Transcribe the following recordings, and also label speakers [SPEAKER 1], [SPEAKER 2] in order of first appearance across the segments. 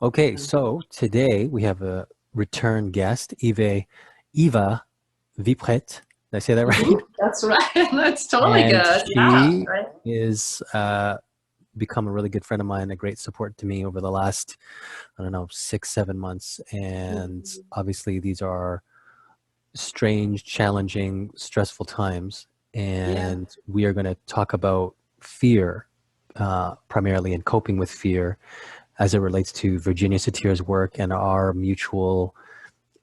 [SPEAKER 1] Okay, so today we have a return guest, Eva Wieprecht. Did I say that right?
[SPEAKER 2] That's right. That's totally
[SPEAKER 1] And
[SPEAKER 2] good. Yeah,
[SPEAKER 1] she
[SPEAKER 2] right.
[SPEAKER 1] is become a really good friend of mine, a great support to me over the last, I don't know, 6, 7 months. And
[SPEAKER 2] Mhm.
[SPEAKER 1] obviously these are strange, challenging, stressful times.
[SPEAKER 2] Yeah,
[SPEAKER 1] And we are going to talk about fear, primarily, and coping with fear as it relates to Virginia Satir's work and our mutual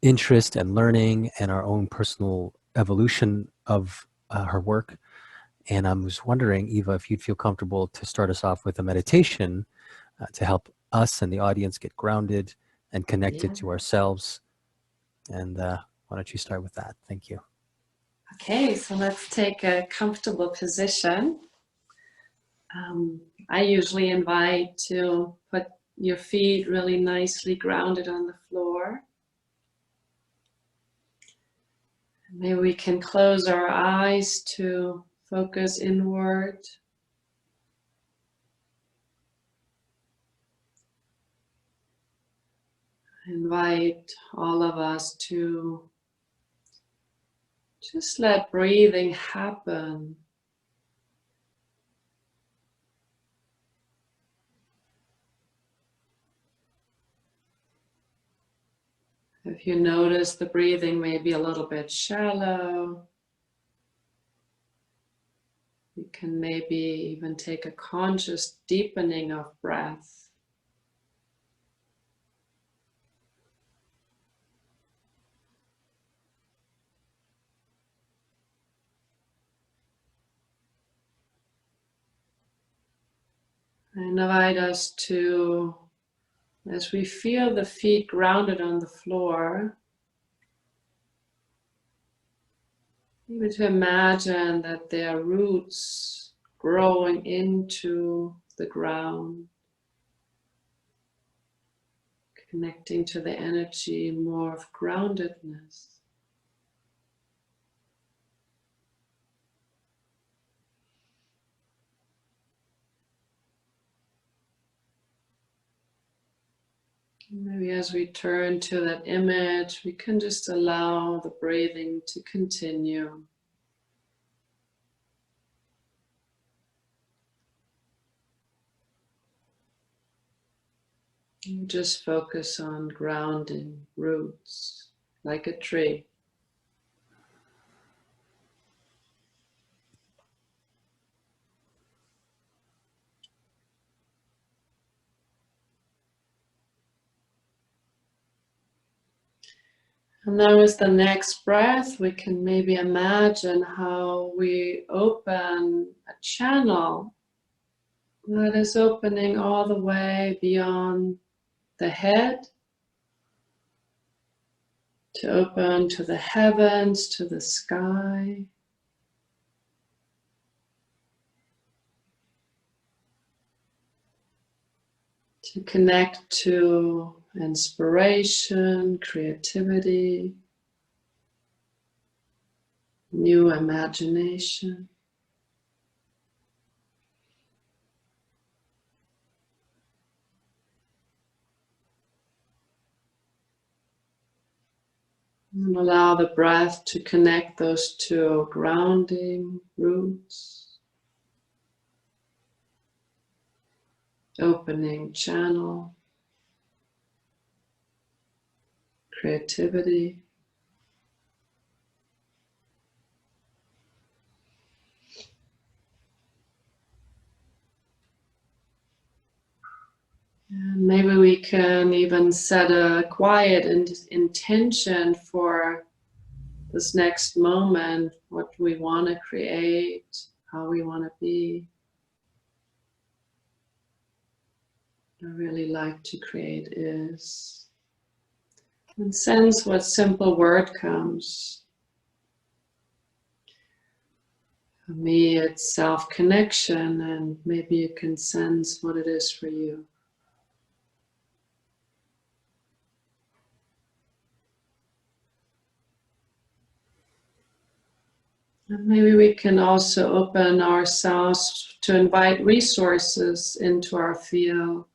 [SPEAKER 1] interest and learning and our own personal evolution of her work. And I was wondering, Eva, if you'd feel comfortable to start us off with a meditation to help us and the audience get grounded and connected
[SPEAKER 2] yeah.
[SPEAKER 1] to ourselves. And why don't you start with that? Thank you.
[SPEAKER 2] Okay, so let's take a comfortable position. I usually invite to put your feet really nicely grounded on the floor. Maybe we can close our eyes to focus inward. I invite all of us to just let breathing happen. If you notice the breathing may be a little bit shallow, you can maybe even take a conscious deepening of breath. I invite us to, as we feel the feet grounded on the floor, maybe to imagine that there are roots growing into the ground, connecting to the energy more of groundedness. Maybe as we turn to that image, we can just allow the breathing to continue. You just focus on grounding roots like a tree. And now with the next breath, we can maybe imagine how we open a channel that is opening all the way beyond the head to open to the heavens, to the sky. To connect to inspiration, creativity, new imagination. And allow the breath to connect those two grounding roots, opening channel, creativity. And maybe we can even set a quiet intention for this next moment, what we want to create, how we want to be. I really like to create is. And sense what simple word comes. For me, it's self-connection, and maybe you can sense what it is for you. And maybe we can also open ourselves to invite resources into our field.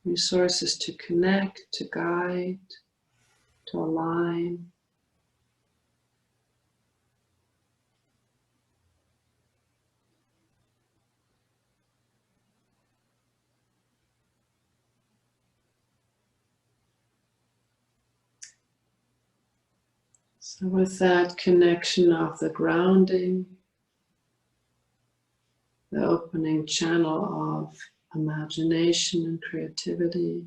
[SPEAKER 2] resources to connect, to guide, to align. So with that connection of the grounding, the opening channel of imagination and creativity,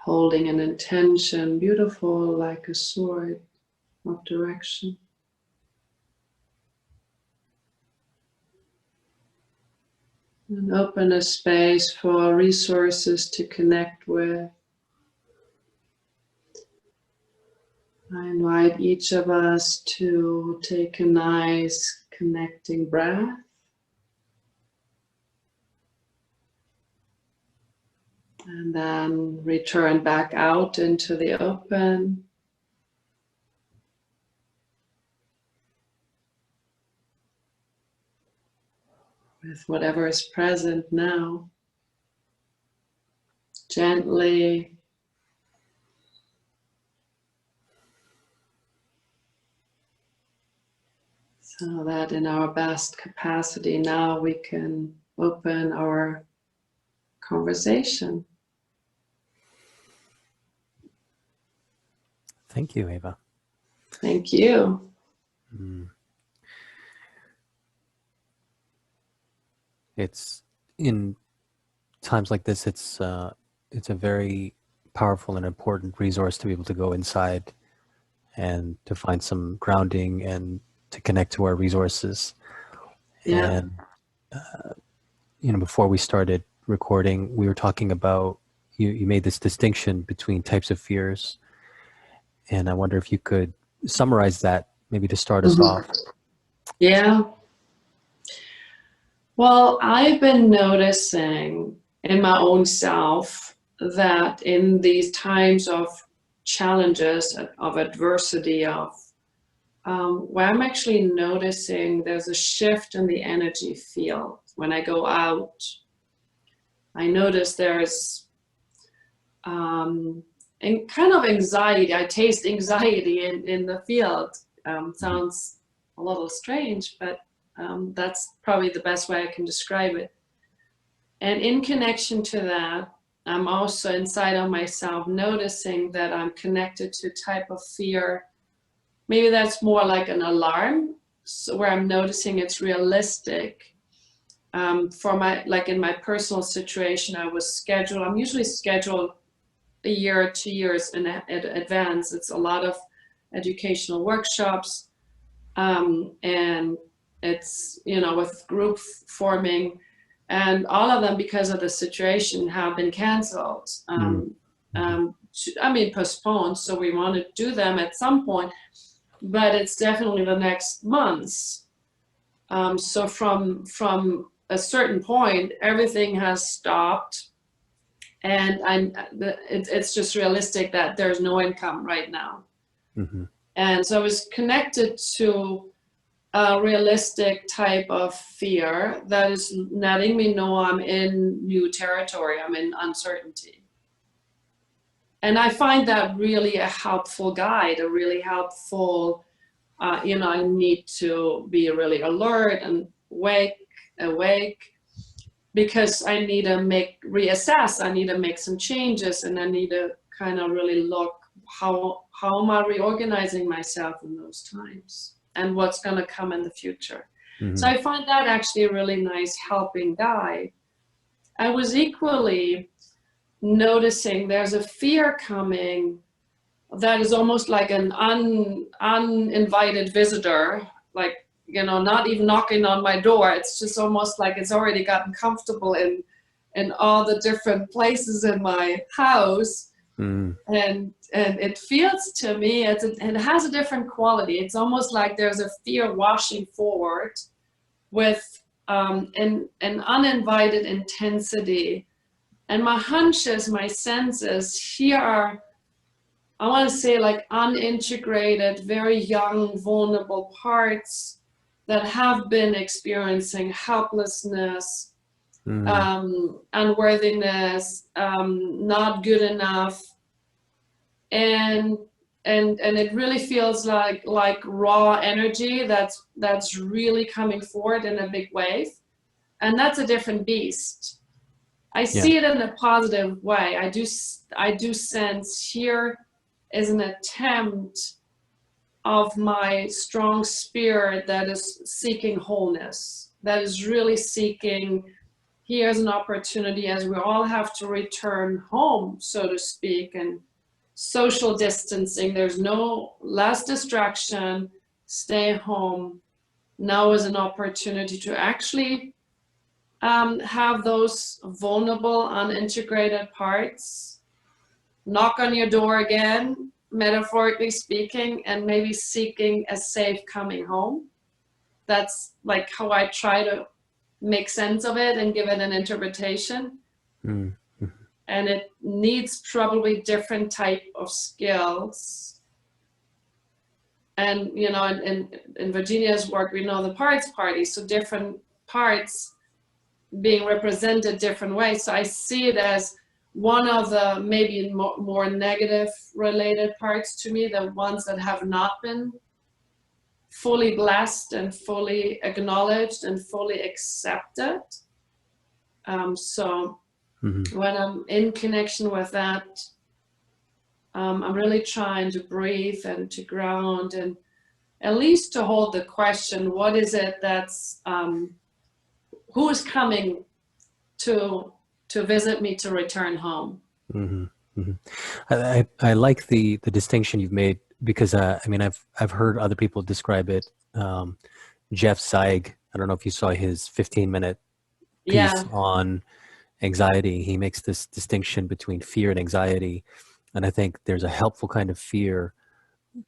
[SPEAKER 2] holding an intention, beautiful like a sword of direction. And open a space for resources to connect with. I invite each of us to take a nice connecting breath. And then return back out into the open. With whatever is present now. Gently. So that in our best capacity now we can open our conversation.
[SPEAKER 1] Thank you, Eva.
[SPEAKER 2] Thank you.
[SPEAKER 1] It's in times like this, it's a very powerful and important resource to be able to go inside and to find some grounding and to connect to our resources.
[SPEAKER 2] Yeah.
[SPEAKER 1] And before we started recording, we were talking about, you made this distinction between types of fears, and I wonder if you could summarize that, maybe to start us off.
[SPEAKER 2] Yeah. Well, I've been noticing in my own self that in these times of challenges, of adversity, where I'm actually noticing there's a shift in the energy field. When I go out, I notice there's and kind of anxiety. I taste anxiety in the field. Sounds a little strange, but that's probably the best way I can describe it. And in connection to that, I'm also inside of myself noticing that I'm connected to a type of fear. Maybe that's more like an alarm, so where I'm noticing it's realistic. For my, like in my personal situation, I'm usually scheduled a year or 2 years in advance. It's a lot of educational workshops, and it's, with group forming, and all of them, because of the situation, have been canceled. Postponed. So we want to do them at some point, but it's definitely the next months. So from a certain point, everything has stopped, and it's just realistic that there's no income right now. And so I was connected to a realistic type of fear that is letting me know I'm in new territory, I'm in uncertainty. And I find that really a helpful guide, a really helpful, I need to be really alert and awake, because I need to reassess, I need to make some changes, and I need to kind of really look, how am I reorganizing myself in those times, and what's going to come in the future. So I find that actually a really nice helping guide. I was equally noticing there's a fear coming that is almost like an uninvited visitor, like, not even knocking on my door. It's just almost like it's already gotten comfortable in all the different places in my house. And it feels to me, it has a different quality. It's almost like there's a fear washing forward with an uninvited intensity. And my hunches, my senses here are, I want to say, like unintegrated, very young, vulnerable parts that have been experiencing helplessness,
[SPEAKER 1] Mm.
[SPEAKER 2] Unworthiness, not good enough, and and it really feels like raw energy that's really coming forward in a big wave, and that's a different beast. I
[SPEAKER 1] Yeah.
[SPEAKER 2] see it in a positive way. I do sense here is an attempt of my strong spirit that is seeking wholeness, that is really seeking, here's an opportunity as we all have to return home, so to speak, and social distancing. There's no less distraction, stay home. Now is an opportunity to actually have those vulnerable, unintegrated parts knock on your door again, metaphorically speaking, and maybe seeking a safe coming home. That's like how I try to make sense of it and give it an interpretation.
[SPEAKER 1] Mm.
[SPEAKER 2] And it needs probably different type of skills. And you know, in Virginia's work, we know the parts party, so different parts being represented different ways. So I see it as one of the maybe more negative related parts to me, the ones that have not been fully blessed and fully acknowledged and fully accepted. So when I'm in connection with that, I'm really trying to breathe and to ground and at least to hold the question, what is it that's, who is coming to visit me to return home?
[SPEAKER 1] Mm-hmm. Mm-hmm. I like the distinction you've made, because I mean, I've heard other people describe it. Jeff Zeig, I don't know if you saw his 15-minute piece
[SPEAKER 2] Yeah,
[SPEAKER 1] on anxiety. He makes this distinction between fear and anxiety, and I think there's a helpful kind of fear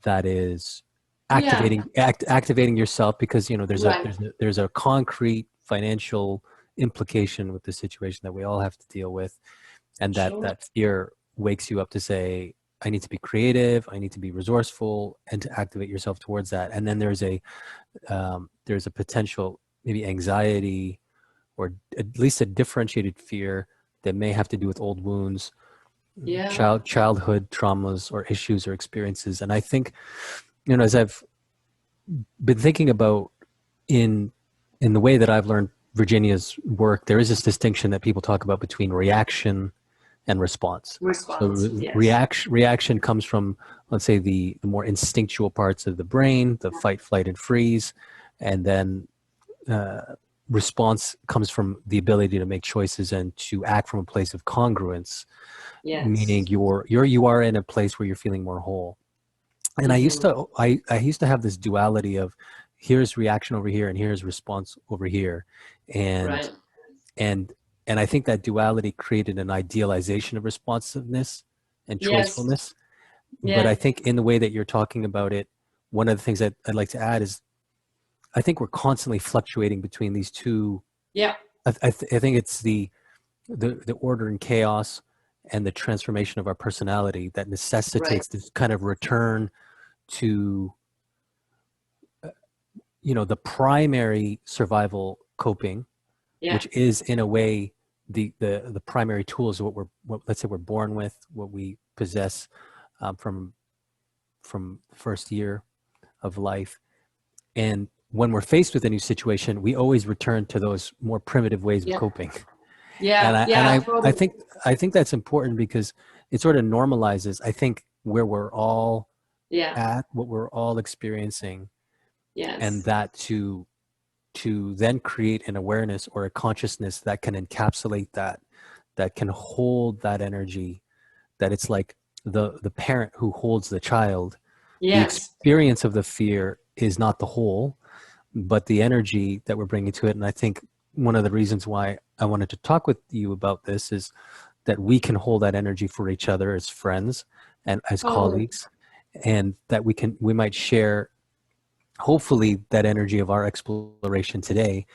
[SPEAKER 1] that is
[SPEAKER 2] yeah,
[SPEAKER 1] activating yourself, because you know
[SPEAKER 2] right,
[SPEAKER 1] there's a concrete financial implication with the situation that we all have to deal with, and
[SPEAKER 2] sure,
[SPEAKER 1] that fear wakes you up to say, I need to be creative, I need to be resourceful, and to activate yourself towards that. And then there's a potential maybe anxiety, or at least a differentiated fear that may have to do with old wounds,
[SPEAKER 2] yeah,
[SPEAKER 1] childhood traumas or issues or experiences. And I think, you know, as I've been thinking about in the way that I've learned Virginia's work, there is this distinction that people talk about between reaction and response. So
[SPEAKER 2] response, yes,
[SPEAKER 1] reaction comes from, let's say, the more instinctual parts of the brain, the fight, flight, and freeze, and then response comes from the ability to make choices and to act from a place of congruence, meaning
[SPEAKER 2] yes,
[SPEAKER 1] you are in a place where you're feeling more whole. And
[SPEAKER 2] mm-hmm.
[SPEAKER 1] I used to have this duality of, here's reaction over here and here's response over here, and
[SPEAKER 2] Right,
[SPEAKER 1] and and I think that duality created an idealization of responsiveness and
[SPEAKER 2] yes,
[SPEAKER 1] choicefulness. But I
[SPEAKER 2] yeah,
[SPEAKER 1] think in the way that you're talking about it, one of the things that I'd like to add is, I think we're constantly fluctuating between these two.
[SPEAKER 2] yeah,
[SPEAKER 1] I think it's the order and chaos and the transformation of our personality that
[SPEAKER 2] right,
[SPEAKER 1] necessitates this kind of return to, you know, the primary survival coping,
[SPEAKER 2] yeah,
[SPEAKER 1] which is in a way the primary tools of what, let's say, we're born with, what we possess, from the first year of life. And when we're faced with a new situation, we always return to those more primitive ways of
[SPEAKER 2] yeah,
[SPEAKER 1] coping. And
[SPEAKER 2] yeah,
[SPEAKER 1] I and
[SPEAKER 2] yeah,
[SPEAKER 1] I
[SPEAKER 2] totally,
[SPEAKER 1] think that's important, because it sort of normalizes, I think, where we're all
[SPEAKER 2] yeah,
[SPEAKER 1] at, what we're all experiencing, and
[SPEAKER 2] yes,
[SPEAKER 1] that to then create an awareness or a consciousness that can encapsulate that, that can hold that energy, that it's like the parent who holds the child. The
[SPEAKER 2] yes,
[SPEAKER 1] experience of the fear is not the whole, but the energy that we're bringing to it. And I think one of the reasons why I wanted to talk with you about this is that we can hold that energy for each other as friends and as
[SPEAKER 2] totally,
[SPEAKER 1] colleagues, and that we might share, hopefully, that energy of our exploration today,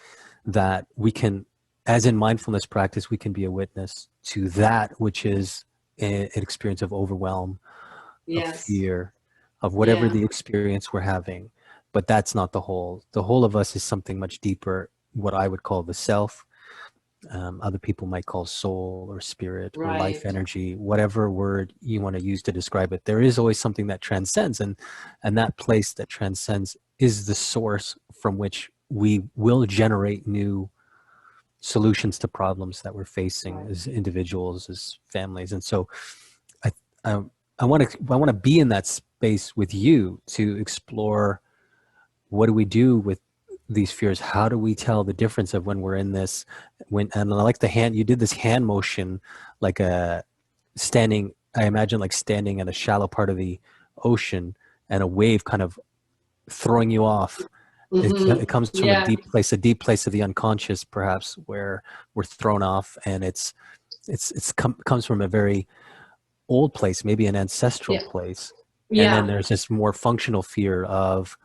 [SPEAKER 1] that we can, as in mindfulness practice, we can be a witness to that which is an experience of overwhelm, of
[SPEAKER 2] yes,
[SPEAKER 1] fear, of whatever
[SPEAKER 2] yeah,
[SPEAKER 1] the experience we're having. But that's not the whole. The whole of us is something much deeper, what I would call the self. other people might call soul or spirit or life
[SPEAKER 2] Right.
[SPEAKER 1] energy, whatever word you want to use to describe it. There is always something that transcends, and that place that transcends is the source from which we will generate new solutions to problems that we're facing
[SPEAKER 2] Right.
[SPEAKER 1] as individuals, as families. And so I, I, I want to be in that space with you to explore, what do we do with these fears? How do we tell the difference of when we're in this, and I like the hand, you did this hand motion, like a standing, I imagine like standing in a shallow part of the ocean and a wave kind of throwing you off. It comes from
[SPEAKER 2] Yeah.
[SPEAKER 1] a deep place of the unconscious, perhaps, where we're thrown off, and comes from a very old place, maybe an ancestral
[SPEAKER 2] Yeah.
[SPEAKER 1] place. And then
[SPEAKER 2] Yeah.
[SPEAKER 1] there's this more functional fear of,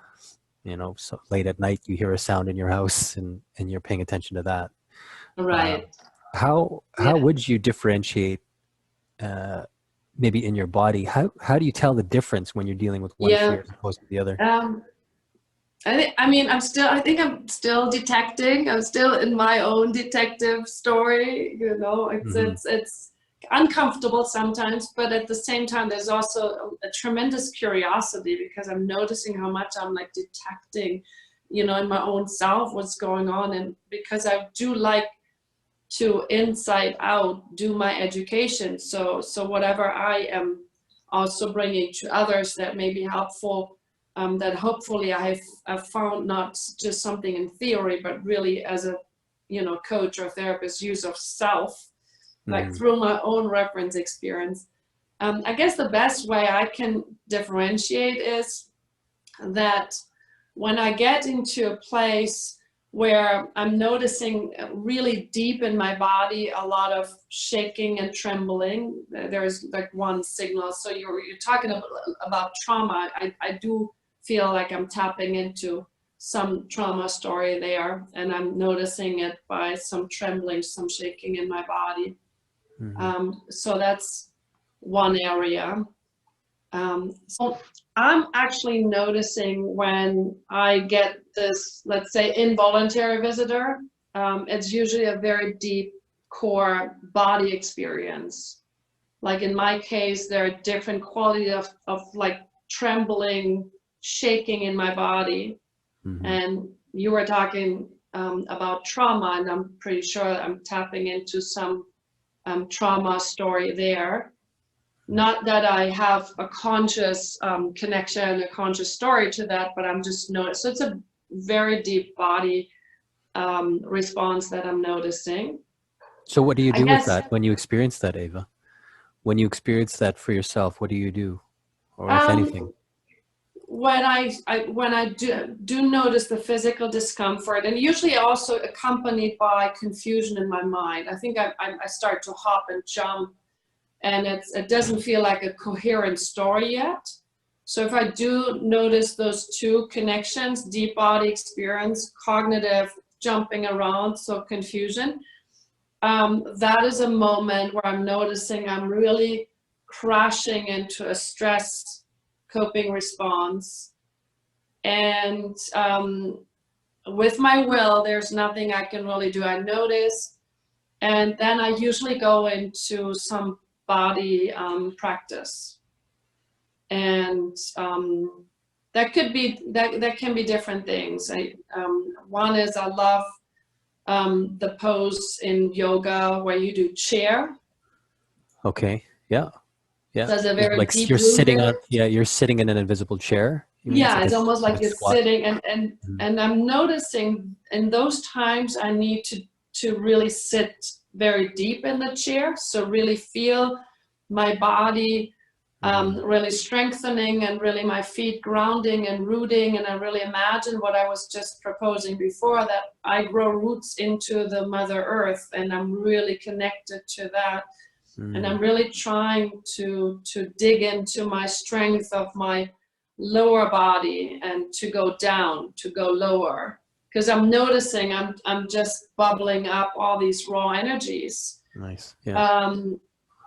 [SPEAKER 1] so late at night you hear a sound in your house, and you're paying attention to that.
[SPEAKER 2] Right.
[SPEAKER 1] How
[SPEAKER 2] Yeah.
[SPEAKER 1] would you differentiate, maybe in your body? How do you tell the difference when you're dealing with one
[SPEAKER 2] Yeah.
[SPEAKER 1] fear as opposed to the other?
[SPEAKER 2] I think I'm still detecting. I'm still in my own detective story.
[SPEAKER 1] Hmm.
[SPEAKER 2] It's uncomfortable sometimes, but at the same time, there's also a tremendous curiosity because I'm noticing how much I'm like detecting, in my own self what's going on, and because I do like to inside out do my education. So whatever I am also bringing to others that may be helpful, that hopefully I've found not just something in theory, but really as a coach or therapist use of self, like
[SPEAKER 1] Hmm.
[SPEAKER 2] through my own reference experience. I guess the best way I can differentiate is that when I get into a place where I'm noticing really deep in my body a lot of shaking and trembling, there's like one signal. So you're talking about trauma. I do feel like I'm tapping into some trauma story there, and I'm noticing it by some trembling, some shaking in my body.
[SPEAKER 1] Hmm.
[SPEAKER 2] So that's one area. So I'm actually noticing when I get this, let's say, involuntary visitor, it's usually a very deep core body experience. Like in my case, there are different qualities of like trembling, shaking in my body.
[SPEAKER 1] Hmm.
[SPEAKER 2] And you were talking about trauma, and I'm pretty sure I'm tapping into some trauma story there. Not that I have a conscious connection, a conscious story to that, but I'm just noticing. So it's a very deep body response that I'm noticing.
[SPEAKER 1] So what do you
[SPEAKER 2] I
[SPEAKER 1] do with
[SPEAKER 2] guess
[SPEAKER 1] that when you experience that, Eva? When you experience that for yourself, what do you do, or if anything?
[SPEAKER 2] um, when I do notice the physical discomfort, and usually also accompanied by confusion in my mind. I think I start to hop and jump, and it doesn't feel like a coherent story yet. So if I do notice those two connections, deep body experience, cognitive jumping around, so confusion, that is a moment where I'm noticing I'm really crashing into a stress coping response. And with my will, there's nothing I can really do. I notice, and then I usually go into some body practice, and that can be different things. One is I love the pose in yoga where you do chair.
[SPEAKER 1] Okay. Yeah. Yeah.
[SPEAKER 2] So it's a
[SPEAKER 1] Is it
[SPEAKER 2] very
[SPEAKER 1] like
[SPEAKER 2] deep
[SPEAKER 1] you're sitting
[SPEAKER 2] rooted.
[SPEAKER 1] on, yeah, you're sitting in an invisible chair? You mean it's
[SPEAKER 2] Yeah,
[SPEAKER 1] like
[SPEAKER 2] it's almost
[SPEAKER 1] like
[SPEAKER 2] like
[SPEAKER 1] a
[SPEAKER 2] you're
[SPEAKER 1] squat?
[SPEAKER 2] sitting, and
[SPEAKER 1] Mhm.
[SPEAKER 2] and I'm noticing in those times I need to really sit very deep in the chair, so really feel my body
[SPEAKER 1] Mhm.
[SPEAKER 2] really strengthening, and really my feet grounding and rooting, and I really imagine what I was just proposing before, that I grow roots into the Mother Earth, and I'm really connected to that, and I'm
[SPEAKER 1] Mm.
[SPEAKER 2] really trying to dig into my strength of my lower body and to go down, to go lower, because I'm noticing I'm just bubbling up all these raw energies.
[SPEAKER 1] Nice. Yeah.
[SPEAKER 2] um,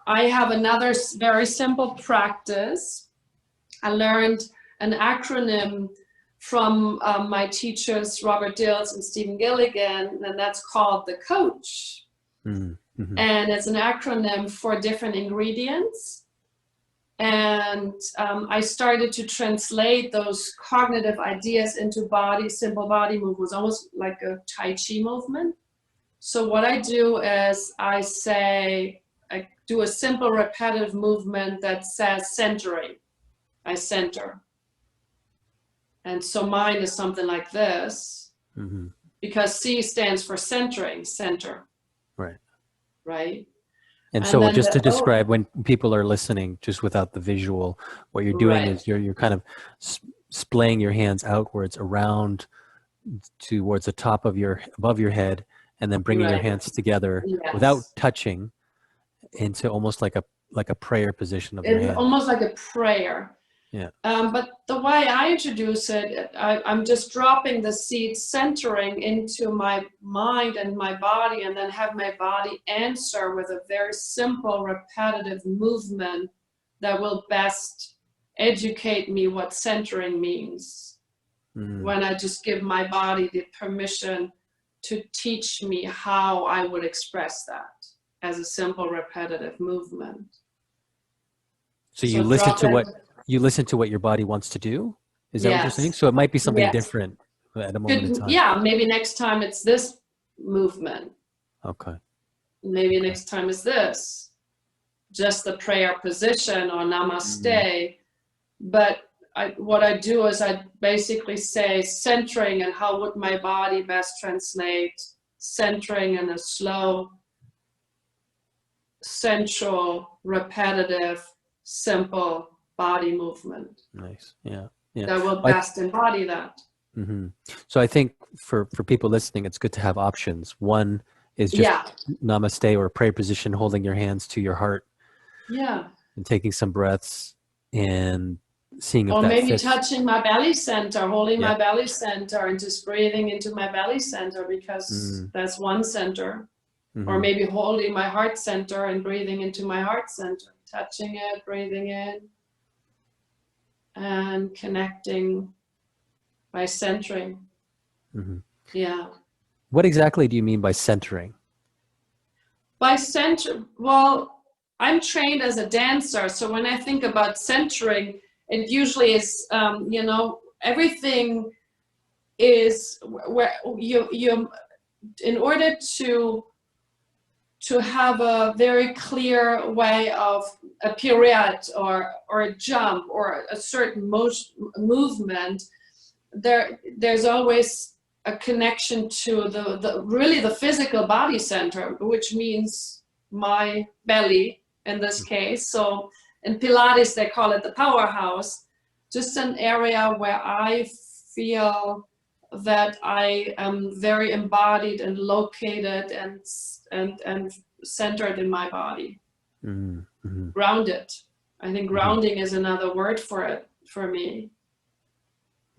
[SPEAKER 2] I have another very simple practice. I learned an acronym from my teachers, Robert Dills and Stephen Gilligan, and that's called the coach.
[SPEAKER 1] Mm-hmm.
[SPEAKER 2] And it's an acronym for different ingredients. And I started to translate those cognitive ideas into simple body movements, almost like a Tai Chi movement. So what I do is I do a simple repetitive movement that says centering. I center. And so mine is something like this, because C stands for centering, center.
[SPEAKER 1] Right.
[SPEAKER 2] Right.
[SPEAKER 1] And
[SPEAKER 2] And
[SPEAKER 1] so
[SPEAKER 2] then
[SPEAKER 1] just to
[SPEAKER 2] the O.
[SPEAKER 1] describe, when people are listening, just without the visual, what you're doing
[SPEAKER 2] Right.
[SPEAKER 1] is you're kind of splaying your hands outwards around towards the top of above your head, and then bringing your
[SPEAKER 2] Right.
[SPEAKER 1] hands together without
[SPEAKER 2] Yes.
[SPEAKER 1] touching into almost like a prayer position of your
[SPEAKER 2] It's
[SPEAKER 1] hand.
[SPEAKER 2] almost like a prayer.
[SPEAKER 1] Yeah.
[SPEAKER 2] But the way I introduce it, I'm just dropping the seed centering into my mind and my body, and then have my body answer with a very simple, repetitive movement that will best educate me what centering means. When I just give my body the permission to teach me how I would express that as a simple, repetitive movement.
[SPEAKER 1] So you listen to what your body wants to do? Is that what you're saying?
[SPEAKER 2] Yes.
[SPEAKER 1] So it might be something
[SPEAKER 2] Yes.
[SPEAKER 1] different at a moment in time.
[SPEAKER 2] Yeah, maybe next time it's this movement.
[SPEAKER 1] Okay.
[SPEAKER 2] Maybe next time it's this. Just the prayer position or namaste. But what I do is I basically say centering, and how would my body best translate centering in a slow, sensual, repetitive, simple body movement.
[SPEAKER 1] Nice. Yeah. Yeah.
[SPEAKER 2] That will best embody that.
[SPEAKER 1] So I think for people listening, it's good to have options. One is just namaste or a prayer position, holding your hands to your heart.
[SPEAKER 2] Yeah.
[SPEAKER 1] And taking some breaths and seeing if
[SPEAKER 2] or
[SPEAKER 1] that
[SPEAKER 2] maybe
[SPEAKER 1] fits.
[SPEAKER 2] touching my belly center, holding my belly center, and just breathing into my belly center, because that's one center. Or maybe holding my heart center and breathing into my heart center, touching it, breathing in, and connecting by centering. Yeah.
[SPEAKER 1] What exactly do you mean by centering?
[SPEAKER 2] By center, well, I'm trained as a dancer, so when I think about centering, it usually is, everything is where you in order to have a very clear way of a pirouette or a jump or a certain movement, there's always a connection to the physical body center, which means my belly in this case. So in Pilates, they call it the powerhouse, just an area where I feel that I am very embodied and located and centered in my body. Grounded. I think grounding is another word for it, for me.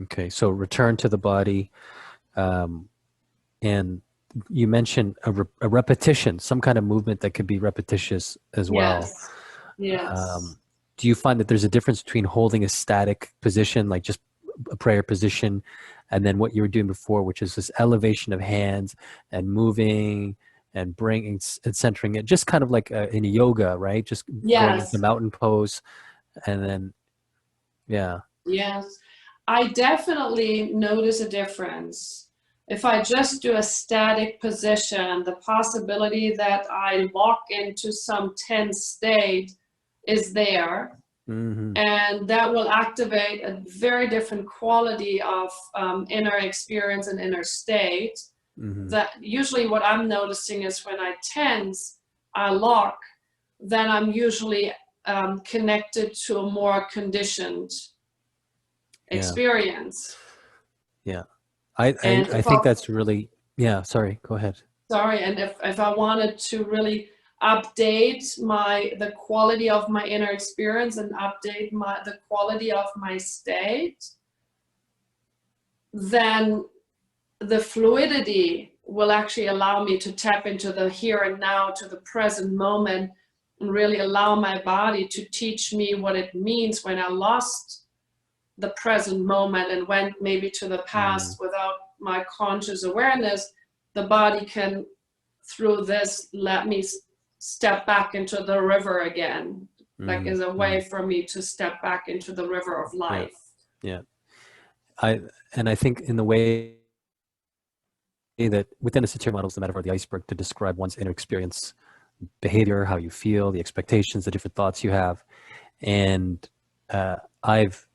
[SPEAKER 1] Okay, so return to the body. And you mentioned a repetition, some kind of movement that could be repetitious as well.
[SPEAKER 2] Yes.
[SPEAKER 1] Do you find that there's a difference between holding a static position, like just a prayer position, and then what you were doing before, which is this elevation of hands and moving and bringing and centering it, just kind of like in yoga, right? Just going into mountain pose, and then,
[SPEAKER 2] Yes, I definitely notice a difference. If I just do a static position, the possibility that I lock into some tense state is there. And that will activate a very different quality of inner experience and inner state. That usually what I'm noticing is when I tense, I lock, then I'm usually connected to a more conditioned experience.
[SPEAKER 1] I think that's really, sorry, go ahead.
[SPEAKER 2] Sorry, and if I wanted to really update the quality of my inner experience and update the quality of my state, then the fluidity will actually allow me to tap into the here and now, to the present moment, and really allow my body to teach me what it means when I lost the present moment and went maybe to the past without my conscious awareness. The body can through this, let me step back into the river again, like as a way for me to step back into the river of
[SPEAKER 1] Yeah.
[SPEAKER 2] life.
[SPEAKER 1] Yeah. I think in the way that within the satiric models, the metaphor of the iceberg to describe one's inner experience, behavior, how you feel, the expectations, the different thoughts you have. And I've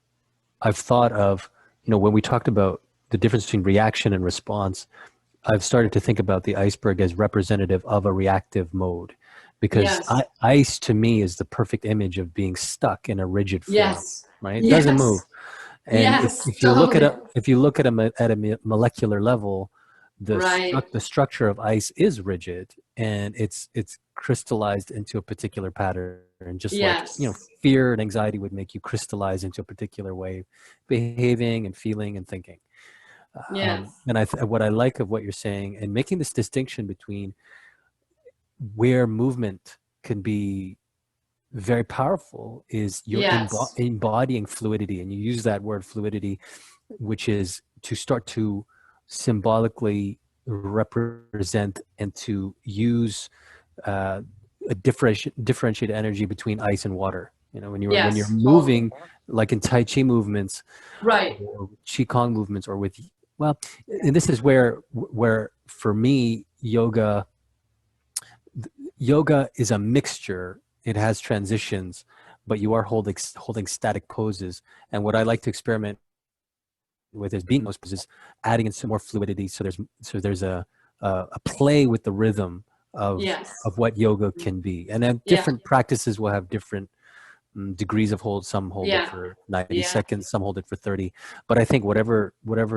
[SPEAKER 1] thought of, when we talked about the difference between reaction and response, I've started to think about the iceberg as representative of a reactive mode, because
[SPEAKER 2] Yes.
[SPEAKER 1] ice to me is the perfect image of being stuck in a rigid form,
[SPEAKER 2] Yes.
[SPEAKER 1] right? It doesn't move.
[SPEAKER 2] Yes.
[SPEAKER 1] And
[SPEAKER 2] Yes.
[SPEAKER 1] if you look at
[SPEAKER 2] Totally.
[SPEAKER 1] a molecular level,
[SPEAKER 2] Right.
[SPEAKER 1] the structure of ice is rigid, and it's crystallized into a particular pattern. And just like,
[SPEAKER 2] Yes.
[SPEAKER 1] fear and anxiety would make you crystallize into a particular way, behaving and feeling and thinking.
[SPEAKER 2] Yes.
[SPEAKER 1] And what I like of what you're saying and making this distinction between where movement can be very powerful is you're
[SPEAKER 2] Yes.
[SPEAKER 1] embodying fluidity. And you use that word fluidity, which is to start to symbolically represent and to use a differentiated energy between ice and water. When you're
[SPEAKER 2] Yes. Totally.
[SPEAKER 1] moving, like in Tai Chi movements
[SPEAKER 2] Right.
[SPEAKER 1] or Qigong movements, or with, well, and this is where for me, yoga is a mixture. It has transitions, but you are holding static poses. And what I like to experiment with is being those poses, adding in some more fluidity. So there's a play with the rhythm of
[SPEAKER 2] Yes.
[SPEAKER 1] what yoga can be. And then
[SPEAKER 2] Yeah.
[SPEAKER 1] different practices will have different degrees of hold. Some hold it
[SPEAKER 2] Yeah.
[SPEAKER 1] for 90
[SPEAKER 2] Yeah.
[SPEAKER 1] seconds, some hold it for 30. But I think whatever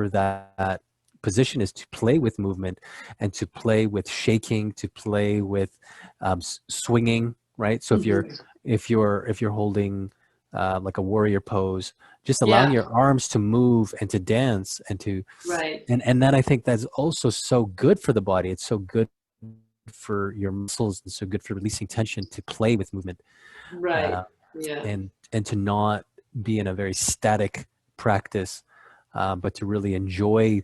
[SPEAKER 1] that position is, to play with movement and to play with shaking, to play with swinging, right? So
[SPEAKER 2] Mhm.
[SPEAKER 1] if you're holding like a warrior pose, just allowing
[SPEAKER 2] Yeah.
[SPEAKER 1] your arms to move and to dance and to
[SPEAKER 2] Right.
[SPEAKER 1] and then I think that's also so good for the body. It's so good for your muscles and so good for releasing tension, to play with movement.
[SPEAKER 2] Right.
[SPEAKER 1] uh,
[SPEAKER 2] Yeah.
[SPEAKER 1] and to not be in a very static practice, but to really enjoy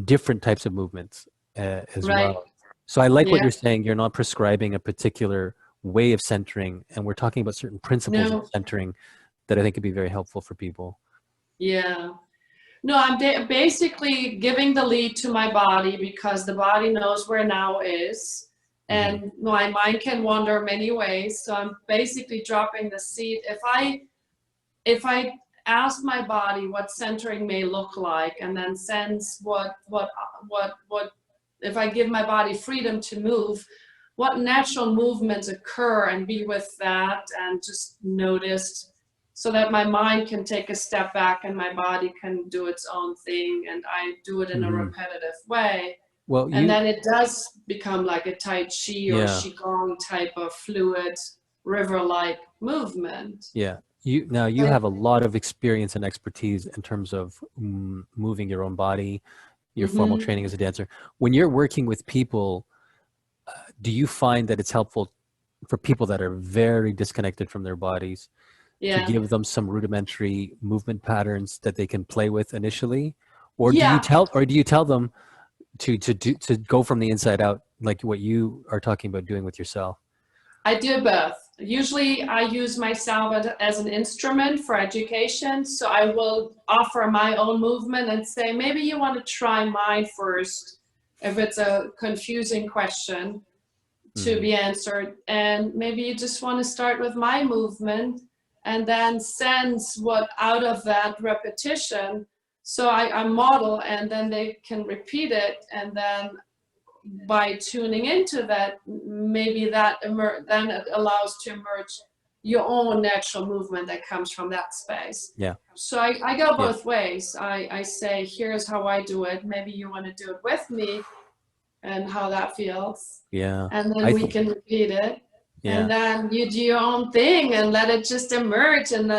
[SPEAKER 1] different types of movements as
[SPEAKER 2] Right.
[SPEAKER 1] well. So I like what
[SPEAKER 2] Yeah.
[SPEAKER 1] you're saying. You're not prescribing a particular way of centering, and we're talking about certain principles of
[SPEAKER 2] No.
[SPEAKER 1] centering that I think could be very helpful for people.
[SPEAKER 2] Yeah. No, I'm basically giving the lead to my body, because the body knows where now is.
[SPEAKER 1] Hmm.
[SPEAKER 2] And my mind can wander many ways. So I'm basically dropping the seed. If I ask my body what centering may look like, and then sense what if I give my body freedom to move, what natural movements occur, and be with that and just notice, so that my mind can take a step back and my body can do its own thing, and I do it in a
[SPEAKER 1] Hmm.
[SPEAKER 2] repetitive way.
[SPEAKER 1] Well,
[SPEAKER 2] And then it does become like a Tai Chi or
[SPEAKER 1] yeah,
[SPEAKER 2] Qigong type of fluid river-like movement.
[SPEAKER 1] yeah. You have a lot of experience and expertise in terms of moving your own body, your formal
[SPEAKER 2] Mm-hmm.
[SPEAKER 1] training as a dancer. When you're working with people, do you find that it's helpful for people that are very disconnected from their bodies to
[SPEAKER 2] Yeah.
[SPEAKER 1] give them some rudimentary movement patterns that they can play with initially? Or
[SPEAKER 2] Yeah,
[SPEAKER 1] do you tell them to go from the inside out, like what you are talking about doing with yourself?
[SPEAKER 2] I do both. Usually I use myself as an instrument for education. So I will offer my own movement and say, maybe you want to try mine first, if it's a confusing question to
[SPEAKER 1] Hmm.
[SPEAKER 2] be answered. And maybe you just want to start with my movement and then sense what out of that repetition. So I model, and then they can repeat it, and then by tuning into that, maybe that then it allows to emerge your own natural movement that comes from that space.
[SPEAKER 1] Yeah.
[SPEAKER 2] So I go
[SPEAKER 1] Yeah.
[SPEAKER 2] both ways. I say, here's how I do it. Maybe you want to do it with me, and how that feels.
[SPEAKER 1] Yeah.
[SPEAKER 2] And then
[SPEAKER 1] I
[SPEAKER 2] we
[SPEAKER 1] think,
[SPEAKER 2] can repeat it. And
[SPEAKER 1] yeah.
[SPEAKER 2] then you do your own thing and let it just emerge, and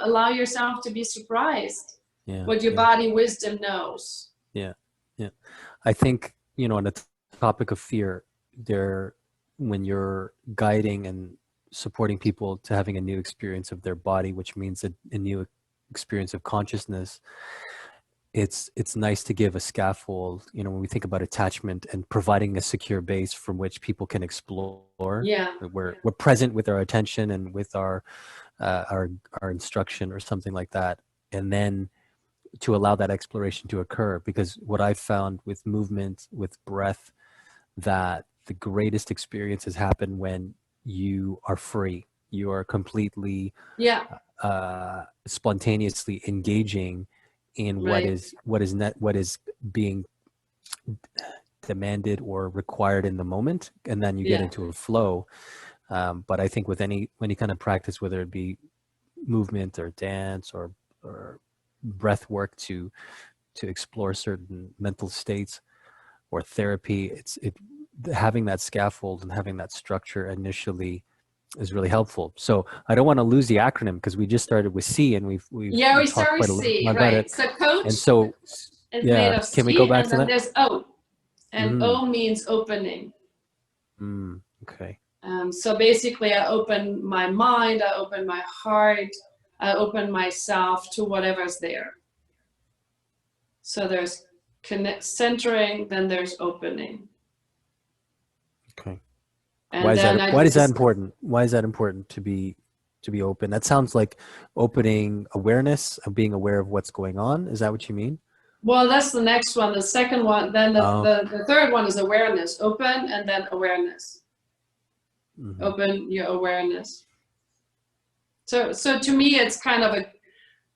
[SPEAKER 2] allow yourself to be surprised
[SPEAKER 1] Yeah.
[SPEAKER 2] what your
[SPEAKER 1] Yeah.
[SPEAKER 2] body wisdom knows.
[SPEAKER 1] Yeah. Yeah. I think, on the topic of fear, when you're guiding and supporting people to having a new experience of their body, which means a new experience of consciousness, it's nice to give a scaffold, you know, when we think about attachment and providing a secure base from which people can explore.
[SPEAKER 2] Yeah.
[SPEAKER 1] We're present with our attention and with our instruction or something like that, and then to allow that exploration to occur. Because what I've found with movement, with breath, that the greatest experiences happen when you are free. You are completely
[SPEAKER 2] Yeah.
[SPEAKER 1] spontaneously engaging in
[SPEAKER 2] Right.
[SPEAKER 1] what is being demanded or required in the moment, and then you get
[SPEAKER 2] Yeah.
[SPEAKER 1] into a flow. But I think with any kind of practice, whether it be movement or dance or breath work to explore certain mental states, or therapy, it having that scaffold and having that structure initially is really helpful. So I don't want to lose the acronym, because we just started with C, and
[SPEAKER 2] Yeah,
[SPEAKER 1] we
[SPEAKER 2] we
[SPEAKER 1] talked
[SPEAKER 2] start with
[SPEAKER 1] quite a lot
[SPEAKER 2] C,
[SPEAKER 1] about
[SPEAKER 2] right?
[SPEAKER 1] it.
[SPEAKER 2] So coach
[SPEAKER 1] And so,
[SPEAKER 2] is made
[SPEAKER 1] yeah,
[SPEAKER 2] of
[SPEAKER 1] can we go
[SPEAKER 2] C,
[SPEAKER 1] back
[SPEAKER 2] and
[SPEAKER 1] to
[SPEAKER 2] then
[SPEAKER 1] that?
[SPEAKER 2] there's O, and
[SPEAKER 1] Mm,
[SPEAKER 2] O means opening.
[SPEAKER 1] okay.
[SPEAKER 2] So basically, I open my mind, I open my heart, I open myself to whatever's there. So there's centering, then there's opening.
[SPEAKER 1] Okay.
[SPEAKER 2] And then I
[SPEAKER 1] Why is that
[SPEAKER 2] just,
[SPEAKER 1] important? Why is that important to be open? That sounds like opening awareness of being aware of what's going on. Is that what you mean?
[SPEAKER 2] well, that's the next one. The second one, then
[SPEAKER 1] Oh.
[SPEAKER 2] the third one is awareness, open, and then awareness.
[SPEAKER 1] Mm-hmm.
[SPEAKER 2] Open your awareness. So to me, it's kind of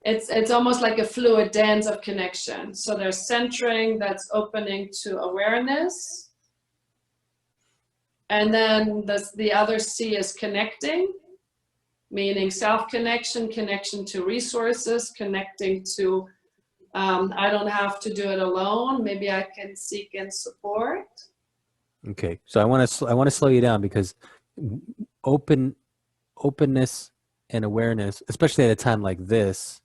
[SPEAKER 2] it's almost like a fluid dance of connection. So there's centering, that's opening to awareness. And then the other C is connecting, meaning self-connection, connection to resources, connecting to, I don't have to do it alone. Maybe I can seek in support.
[SPEAKER 1] Okay. So I want to slow you down, because openness and awareness, especially at a time like this.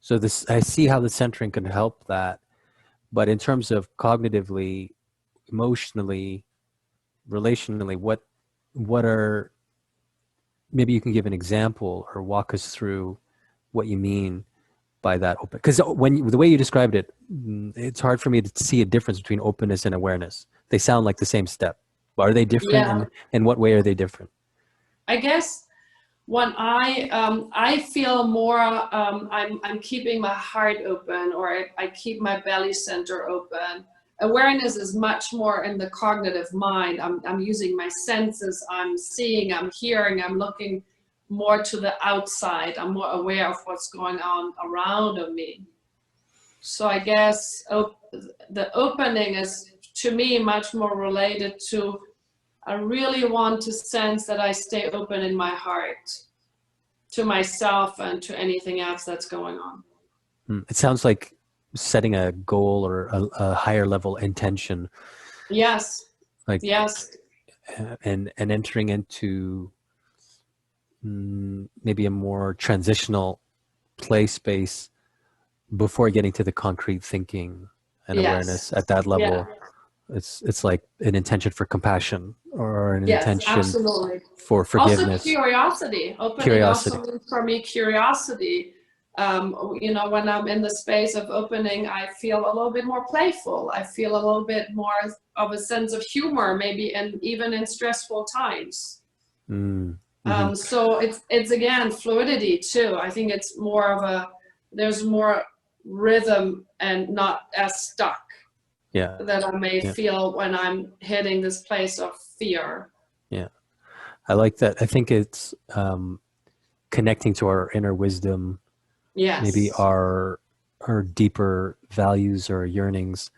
[SPEAKER 1] So I see how the centering can help that, but in terms of cognitively, emotionally, relationally, what are, maybe you can give an example or walk us through what you mean by that open, because the way you described it, it's hard for me to see a difference between openness and awareness. They sound like the same step. Are they different,
[SPEAKER 2] Yeah,
[SPEAKER 1] and in what way are they different?
[SPEAKER 2] I guess when I feel more, I'm keeping my heart open, or I keep my belly center open. Awareness is much more in the cognitive mind. I'm using my senses. I'm seeing, I'm hearing, I'm looking more to the outside. I'm more aware of what's going on around of me. So I guess the opening is, to me, much more related to, I really want to sense that I stay open in my heart to myself and to anything else that's going on.
[SPEAKER 1] It sounds like setting a goal or a higher level intention,
[SPEAKER 2] Yes,
[SPEAKER 1] like,
[SPEAKER 2] yes,
[SPEAKER 1] and entering into maybe a more transitional play space before getting to the concrete thinking and
[SPEAKER 2] yes,
[SPEAKER 1] awareness at that
[SPEAKER 2] yeah,
[SPEAKER 1] level. It's like an intention for compassion, or an
[SPEAKER 2] yes,
[SPEAKER 1] intention
[SPEAKER 2] absolutely.
[SPEAKER 1] for
[SPEAKER 2] Also
[SPEAKER 1] forgiveness,
[SPEAKER 2] curiosity. Opening
[SPEAKER 1] curiosity.
[SPEAKER 2] also means for me curiosity. When I'm in the space of opening, I feel a little bit more playful. I feel a little bit more of a sense of humor, maybe, and even in stressful times.
[SPEAKER 1] Mm-hmm.
[SPEAKER 2] So it's again fluidity too. I think it's more of there's more rhythm and not as stuck
[SPEAKER 1] Yeah,
[SPEAKER 2] that I may
[SPEAKER 1] yeah,
[SPEAKER 2] feel when I'm hitting this place of fear.
[SPEAKER 1] yeah. I like that. I think it's connecting to our inner wisdom, maybe
[SPEAKER 2] Yes,
[SPEAKER 1] our deeper values or yearnings,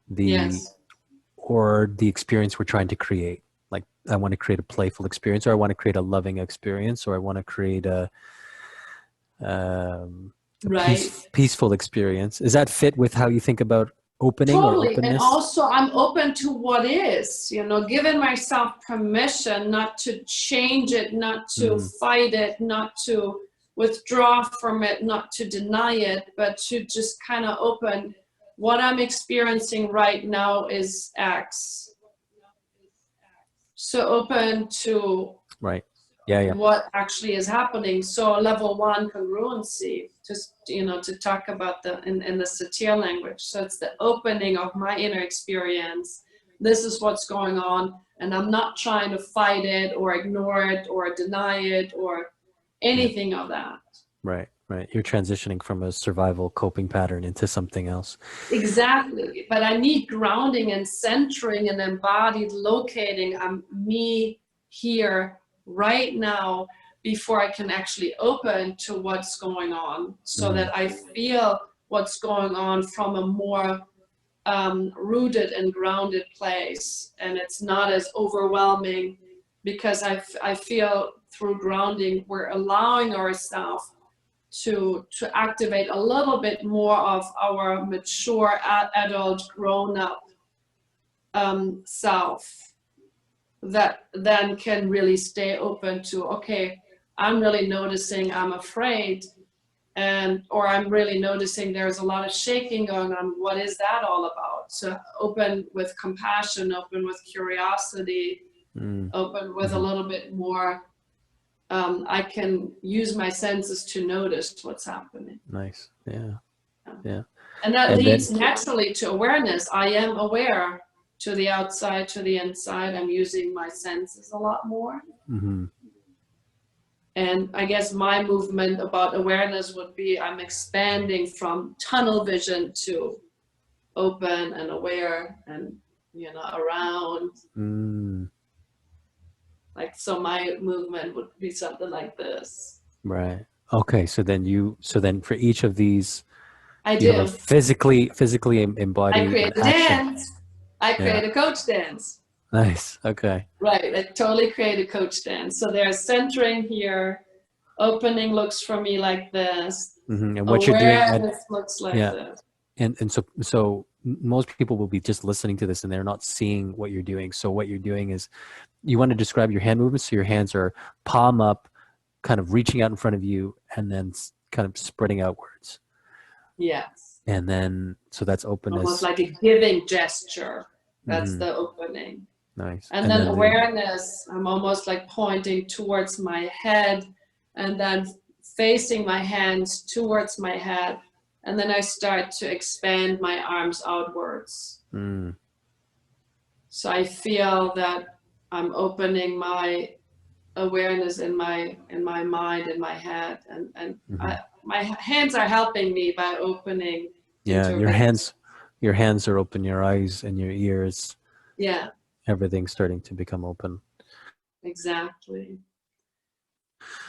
[SPEAKER 1] the
[SPEAKER 2] yes,
[SPEAKER 1] or the experience we're trying to create. Like, I want to create a playful experience, or I want to create a loving experience, or I want to create a
[SPEAKER 2] right.
[SPEAKER 1] peaceful experience. Does that fit with how you think about opening or
[SPEAKER 2] Totally. And
[SPEAKER 1] openness?
[SPEAKER 2] also, I'm open to what is, giving myself permission not to change it, not to
[SPEAKER 1] Mm,
[SPEAKER 2] fight it, not to withdraw from it, not to deny it, but to just kind of open. What I'm experiencing right now is X. So open to
[SPEAKER 1] right. Yeah, yeah.
[SPEAKER 2] what actually is happening. So level one, congruency, just, you know, to talk about the in the satir language. So it's the opening of my inner experience. This is what's going on, and I'm not trying to fight it or ignore it or deny it or
[SPEAKER 1] Yeah.
[SPEAKER 2] anything of that.
[SPEAKER 1] Right, right. You're transitioning from a survival coping pattern into something else.
[SPEAKER 2] Exactly. But I need grounding and centering and embodied locating. I'm me here right now before I can actually open to what's going on, so
[SPEAKER 1] Mm,
[SPEAKER 2] that I feel what's going on from a more rooted and grounded place. And it's not as overwhelming, because I feel through grounding, we're allowing ourselves to activate a little bit more of our mature adult grown-up self, that then can really stay open to, okay, I'm really noticing I'm afraid, and or I'm really noticing there's a lot of shaking going on. What is that all about? So open with compassion, open with curiosity,
[SPEAKER 1] mm,
[SPEAKER 2] open with a
[SPEAKER 1] mhm.
[SPEAKER 2] little bit more, I can use my senses to notice what's happening.
[SPEAKER 1] Nice. Yeah, yeah.
[SPEAKER 2] And that
[SPEAKER 1] And then,
[SPEAKER 2] leads naturally to awareness. I am aware to the outside, to the inside. I'm using my senses a lot more.
[SPEAKER 1] mhm.
[SPEAKER 2] And I guess my movement about awareness would be, I'm expanding from tunnel vision to open and aware and, you know, around.
[SPEAKER 1] Mm,
[SPEAKER 2] Like, so my movement would be something like this.
[SPEAKER 1] right. Okay. So then for each of these,
[SPEAKER 2] I
[SPEAKER 1] you have a
[SPEAKER 2] do.
[SPEAKER 1] physically
[SPEAKER 2] I
[SPEAKER 1] embody an
[SPEAKER 2] create a
[SPEAKER 1] action.
[SPEAKER 2] dance. I
[SPEAKER 1] Yeah.
[SPEAKER 2] create a coach dance.
[SPEAKER 1] Nice. Okay.
[SPEAKER 2] Right, I totally create a coach dance. So there's centering here, opening looks for me like this,
[SPEAKER 1] And what you're doing, and
[SPEAKER 2] awareness looks like
[SPEAKER 1] yeah,
[SPEAKER 2] this.
[SPEAKER 1] and so most people will be just listening to this and they're not seeing what you're doing. So what you're doing is, you want to describe your hand movements. So your hands are palm up, kind of reaching out in front of you, and then kind of spreading outwards.
[SPEAKER 2] Yes,
[SPEAKER 1] And then, so that's
[SPEAKER 2] almost
[SPEAKER 1] openness.
[SPEAKER 2] like a giving gesture. That's
[SPEAKER 1] Hmm.
[SPEAKER 2] the opening.
[SPEAKER 1] Nice.
[SPEAKER 2] And
[SPEAKER 1] And
[SPEAKER 2] then
[SPEAKER 1] then the,
[SPEAKER 2] awareness, I'm almost like pointing towards my head and then facing my hands towards my head. And then I start to expand my arms outwards.
[SPEAKER 1] mm,
[SPEAKER 2] So I feel that I'm opening my awareness in my mind, in my head, and
[SPEAKER 1] hmm.
[SPEAKER 2] my hands are helping me by opening
[SPEAKER 1] Yeah,
[SPEAKER 2] intervenes.
[SPEAKER 1] your hands are open, your eyes and your ears,
[SPEAKER 2] Yeah,
[SPEAKER 1] everything's starting to become open.
[SPEAKER 2] exactly.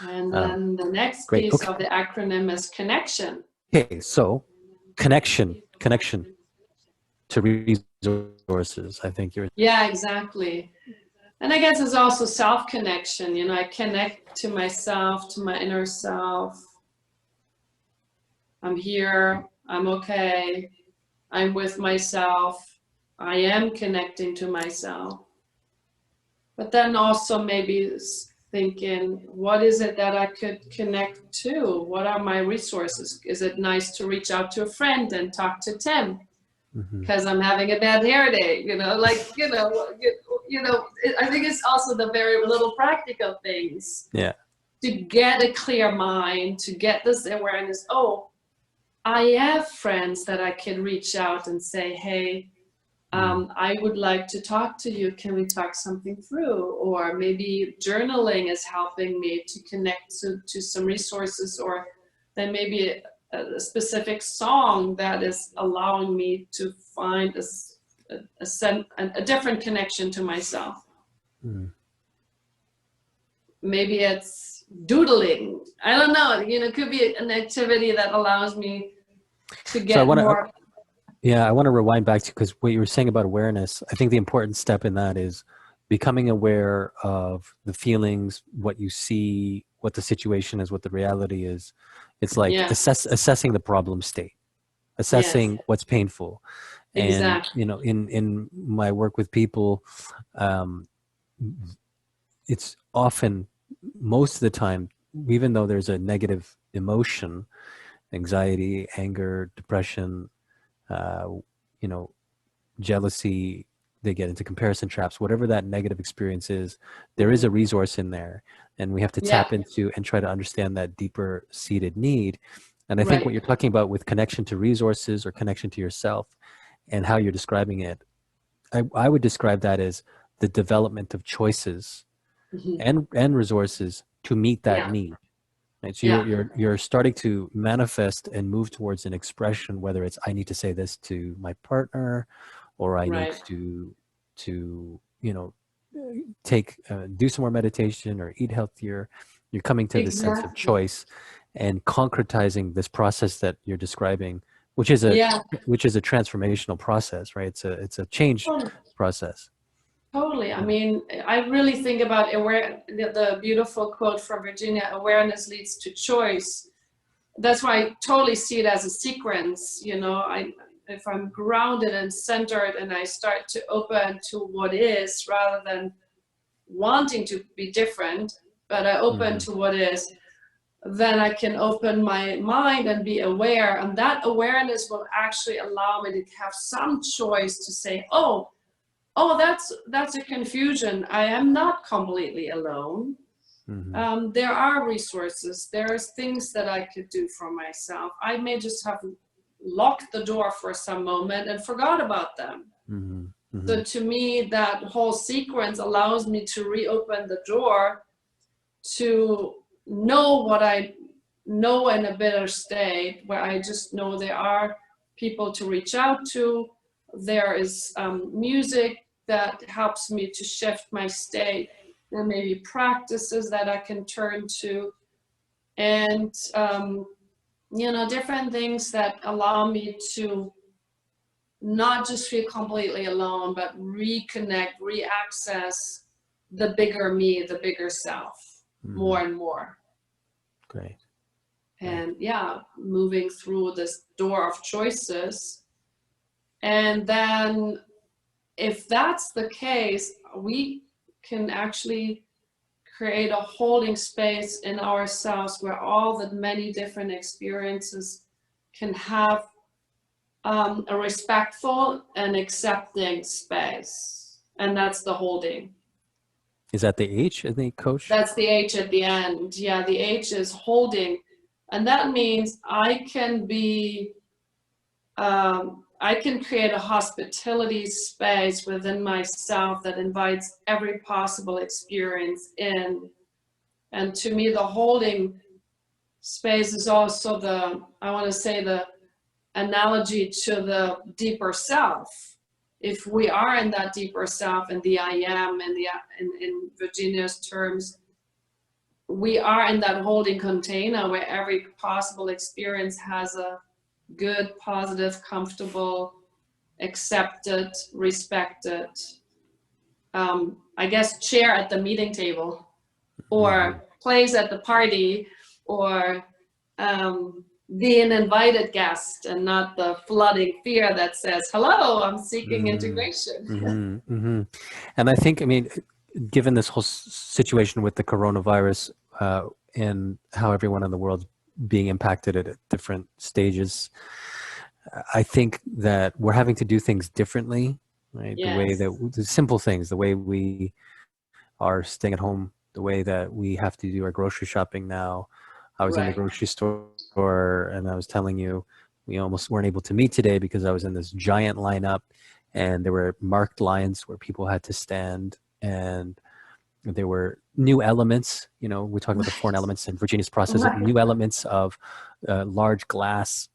[SPEAKER 2] And
[SPEAKER 1] Um,
[SPEAKER 2] then the next
[SPEAKER 1] Great.
[SPEAKER 2] piece
[SPEAKER 1] Okay.
[SPEAKER 2] of the acronym is connection.
[SPEAKER 1] Okay. So connection to resources. I think you're.
[SPEAKER 2] Yeah, exactly. And I guess it's also self-connection. You know, I connect to myself, to my inner self. I'm here, I'm okay, I'm with myself, I am connecting to myself. But then also maybe thinking, what is it that I could connect to? What are my resources? Is it nice to reach out to a friend and talk to Tim
[SPEAKER 1] Mhm.
[SPEAKER 2] because I'm having a bad hair day? You know, like, I think it's also the very little practical things
[SPEAKER 1] Yeah.
[SPEAKER 2] to get a clear mind, to get this awareness. Oh, I have friends that I can reach out and say, hey,
[SPEAKER 1] Mm.
[SPEAKER 2] I would like to talk to you. Can we talk something through? Or maybe journaling is helping me to connect to some resources, or then maybe a specific song that is allowing me to find a different connection to myself.
[SPEAKER 1] Mm.
[SPEAKER 2] Maybe it's doodling. I don't know. You know, it could be an activity that allows me to
[SPEAKER 1] So
[SPEAKER 2] get more.
[SPEAKER 1] I want to rewind back to, because what you were saying about awareness, I think the important step in that is becoming aware of the feelings, what you see, what the situation is, what the reality is. It's like
[SPEAKER 2] Yeah.
[SPEAKER 1] assessing the problem state,
[SPEAKER 2] Yes.
[SPEAKER 1] assessing what's painful. And,
[SPEAKER 2] Exactly.
[SPEAKER 1] you know, in my work with people, um, it's often, most of the time, even though there's a negative emotion, anxiety, anger, depression, uh, you know, jealousy, they get into comparison traps, whatever that negative experience is, there is a resource in there, and we have to
[SPEAKER 2] Yeah,
[SPEAKER 1] tap into and try to understand that deeper seated need. And I think what
[SPEAKER 2] right.
[SPEAKER 1] you're talking about with connection to resources or connection to yourself and how you're describing it, I would describe that as the development of choices
[SPEAKER 2] Mhm.
[SPEAKER 1] and resources to meet that
[SPEAKER 2] Yeah,
[SPEAKER 1] need. Right? So
[SPEAKER 2] yeah,
[SPEAKER 1] you're starting to manifest and move towards an expression, whether it's I need to say this to my partner, or I need
[SPEAKER 2] right.
[SPEAKER 1] to take do some more meditation or eat healthier. You're coming to this sense of
[SPEAKER 2] Exactly.
[SPEAKER 1] choice and concretizing this process that you're describing, which is a
[SPEAKER 2] Yeah,
[SPEAKER 1] transformational process, right? It's a change
[SPEAKER 2] totally.
[SPEAKER 1] process.
[SPEAKER 2] Totally. I
[SPEAKER 1] Yeah.
[SPEAKER 2] mean, I really think about the beautiful quote from Virginia, awareness leads to choice. That's why I totally see it as a sequence. If I'm grounded and centered and I start to open to what is rather than wanting to be different, but I open
[SPEAKER 1] Hmm.
[SPEAKER 2] to what is, then I can open my mind and be aware. And that awareness will actually allow me to have some choice to say, oh, that's a confusion. I am not completely alone.
[SPEAKER 1] Hmm.
[SPEAKER 2] There are resources. There's things that I could do for myself. I may just have locked the door for some moment and forgot about them.
[SPEAKER 1] Hmm. Hmm.
[SPEAKER 2] So to me, that whole sequence allows me to reopen the door to know what I know in a better state, where I just know there are people to reach out to. There is music that helps me to shift my state. There may be practices that I can turn to, and different things that allow me to not just feel completely alone, but reconnect, re-access the bigger me, the bigger self,
[SPEAKER 1] Hmm.
[SPEAKER 2] more and more.
[SPEAKER 1] Great. Great.
[SPEAKER 2] And yeah, moving through this door of choices. And then if that's the case, we can actually create a holding space in ourselves where all the many different experiences can have a respectful and accepting space. And that's the holding.
[SPEAKER 1] Is that the H in the coach?
[SPEAKER 2] That's the H at the end. Yeah, the H is holding. And that means I can create a hospitality space within myself that invites every possible experience in. And to me, the holding space is also I want to say, the analogy to the deeper self. If we are in that deeper self, in the I am, in Virginia's terms, we are in that holding container where every possible experience has a good, positive, comfortable, accepted, respected, I guess, chair at the meeting table,
[SPEAKER 1] Hmm.
[SPEAKER 2] or place at the party, or be an invited guest and not the flooding fear that says, hello, I'm seeking
[SPEAKER 1] Hmm.
[SPEAKER 2] integration.
[SPEAKER 1] Hmm. Hmm. And I think, I mean, given this whole situation with the coronavirus and how everyone in the world's being impacted at different stages, I think that we're having to do things differently, right? The way
[SPEAKER 2] Yes,
[SPEAKER 1] that the simple things, the way we are staying at home, the way that we have to do our grocery shopping now. I was in the
[SPEAKER 2] right.
[SPEAKER 1] grocery store and I was telling you, we almost weren't able to meet today because I was in this giant lineup and there were marked lines where people had to stand, and there were new elements. We talk about the foreign
[SPEAKER 2] Right,
[SPEAKER 1] elements in Virginia's process,
[SPEAKER 2] right.
[SPEAKER 1] new elements of large glass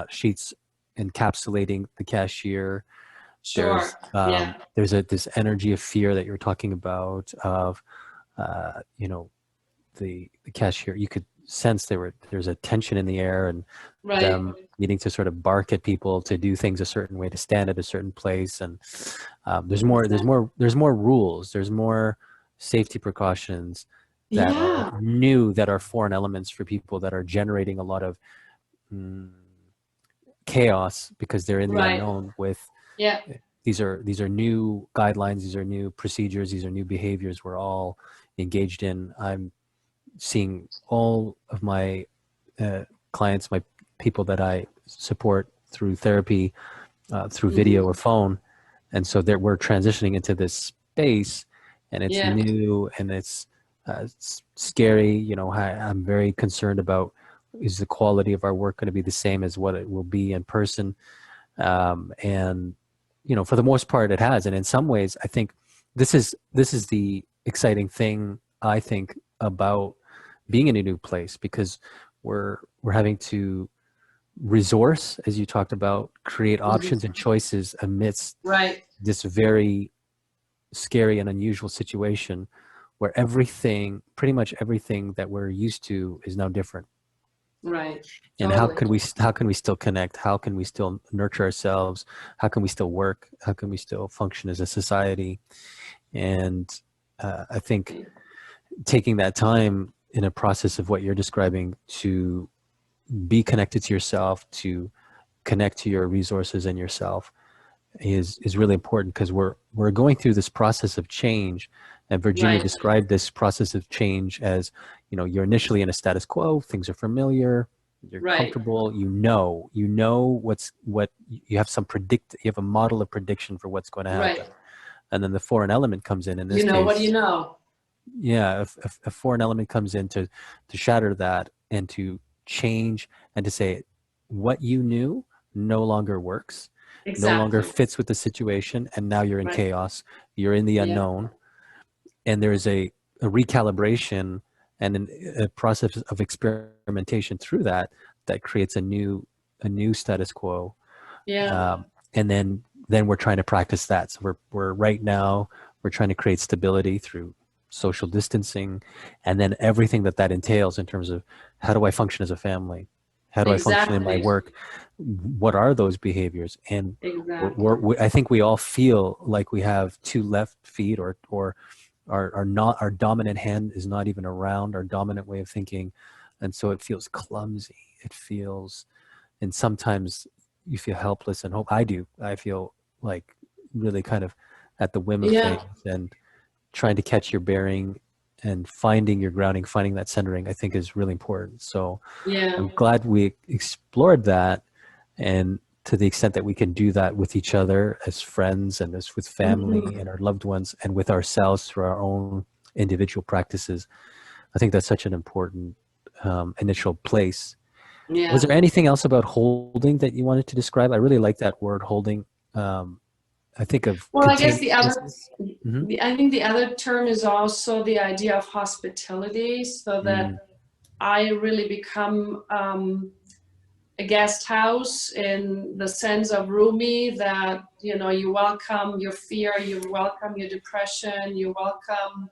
[SPEAKER 1] sheets encapsulating the cashier.
[SPEAKER 2] Sure, yeah,
[SPEAKER 1] There's this energy of fear that you're talking about of uh, you know the cashier. You could sense there's a tension in the air, and
[SPEAKER 2] right.
[SPEAKER 1] them needing to sort of bark at people to do things a certain way, to stand at a certain place. And
[SPEAKER 2] Exactly.
[SPEAKER 1] there's more rules, there's more safety precautions that are
[SPEAKER 2] Yeah,
[SPEAKER 1] new, that are foreign elements for people, that are generating a lot of mm, chaos because they're in the
[SPEAKER 2] right.
[SPEAKER 1] unknown with
[SPEAKER 2] Yeah.
[SPEAKER 1] these are new guidelines, these are new procedures, these are new behaviors we're all engaged in. I'm seeing all of my uh, clients, my people that I support through therapy, through
[SPEAKER 2] Hmm.
[SPEAKER 1] video or phone, And so there, we're transitioning into this space, and it's
[SPEAKER 2] Yeah.
[SPEAKER 1] new, and it's scary. You know, I'm very concerned about, is the quality of our work going to be the same as what it will be in person? And you know, for the most part, it has. And in some ways, I think this is the exciting thing, I think, about being in a new place, because we're having to resource, as you talked about, create options and choices amidst
[SPEAKER 2] Right.
[SPEAKER 1] this very scary and unusual situation where everything, pretty much everything that we're used to, is now different.
[SPEAKER 2] Right.
[SPEAKER 1] And
[SPEAKER 2] Totally.
[SPEAKER 1] how can we still connect? How can we still nurture ourselves? How can we still work? How can we still function as a society? And I think taking that time in a process of what you're describing, to be connected to yourself, to connect to your resources and yourself, is really important, because we're going through this process of change. And Virginia
[SPEAKER 2] Right.
[SPEAKER 1] described this process of change as, you know, you're initially in a status quo, things are familiar, you're
[SPEAKER 2] Right.
[SPEAKER 1] comfortable, you know what you have, you have a model of prediction for what's going to happen.
[SPEAKER 2] Right.
[SPEAKER 1] And then the foreign element comes in this
[SPEAKER 2] You know what you
[SPEAKER 1] case.
[SPEAKER 2] know.
[SPEAKER 1] Yeah, a foreign element comes in to shatter that, and to change, and to say what you knew no longer works, no longer
[SPEAKER 2] Exactly.
[SPEAKER 1] fits with the situation, and now you're in
[SPEAKER 2] Right.
[SPEAKER 1] chaos, you're in the
[SPEAKER 2] Yeah.
[SPEAKER 1] unknown. And there's a recalibration and a process of experimentation through that, that creates a new status quo.
[SPEAKER 2] Yeah.
[SPEAKER 1] And then we're trying to practice that. So we're right now, we're trying to create stability through social distancing, and then everything that entails in terms of, how do I function as a family? How do I function in my
[SPEAKER 2] Exactly.
[SPEAKER 1] work? What are those behaviors? And
[SPEAKER 2] Exactly.
[SPEAKER 1] I think we all feel like we have two left feet, or our dominant hand is not even around our dominant way of thinking. And so it feels clumsy. It feels, and sometimes you feel helpless and hope. I feel like really kind of at the whim of
[SPEAKER 2] Yeah.
[SPEAKER 1] things, and trying to catch your bearing and finding your grounding, finding that centering, I think is really important. So
[SPEAKER 2] Yeah.
[SPEAKER 1] I'm glad we explored that. And to the extent that we can do that with each other as friends, and as with family
[SPEAKER 2] Mhm.
[SPEAKER 1] and our loved ones, and with ourselves through our own individual practices, I think that's such an important initial place. Was
[SPEAKER 2] Yeah.
[SPEAKER 1] there anything else about holding that you wanted to describe? I really like that word, holding. I think of
[SPEAKER 2] Well, I guess
[SPEAKER 1] contained
[SPEAKER 2] the other,
[SPEAKER 1] spaces. Mm-hmm.
[SPEAKER 2] I think the other term is also the idea of hospitality, so that
[SPEAKER 1] Mm,
[SPEAKER 2] I really become a guest house in the sense of Rumi, that, you know, you welcome your fear, you welcome your depression, you welcome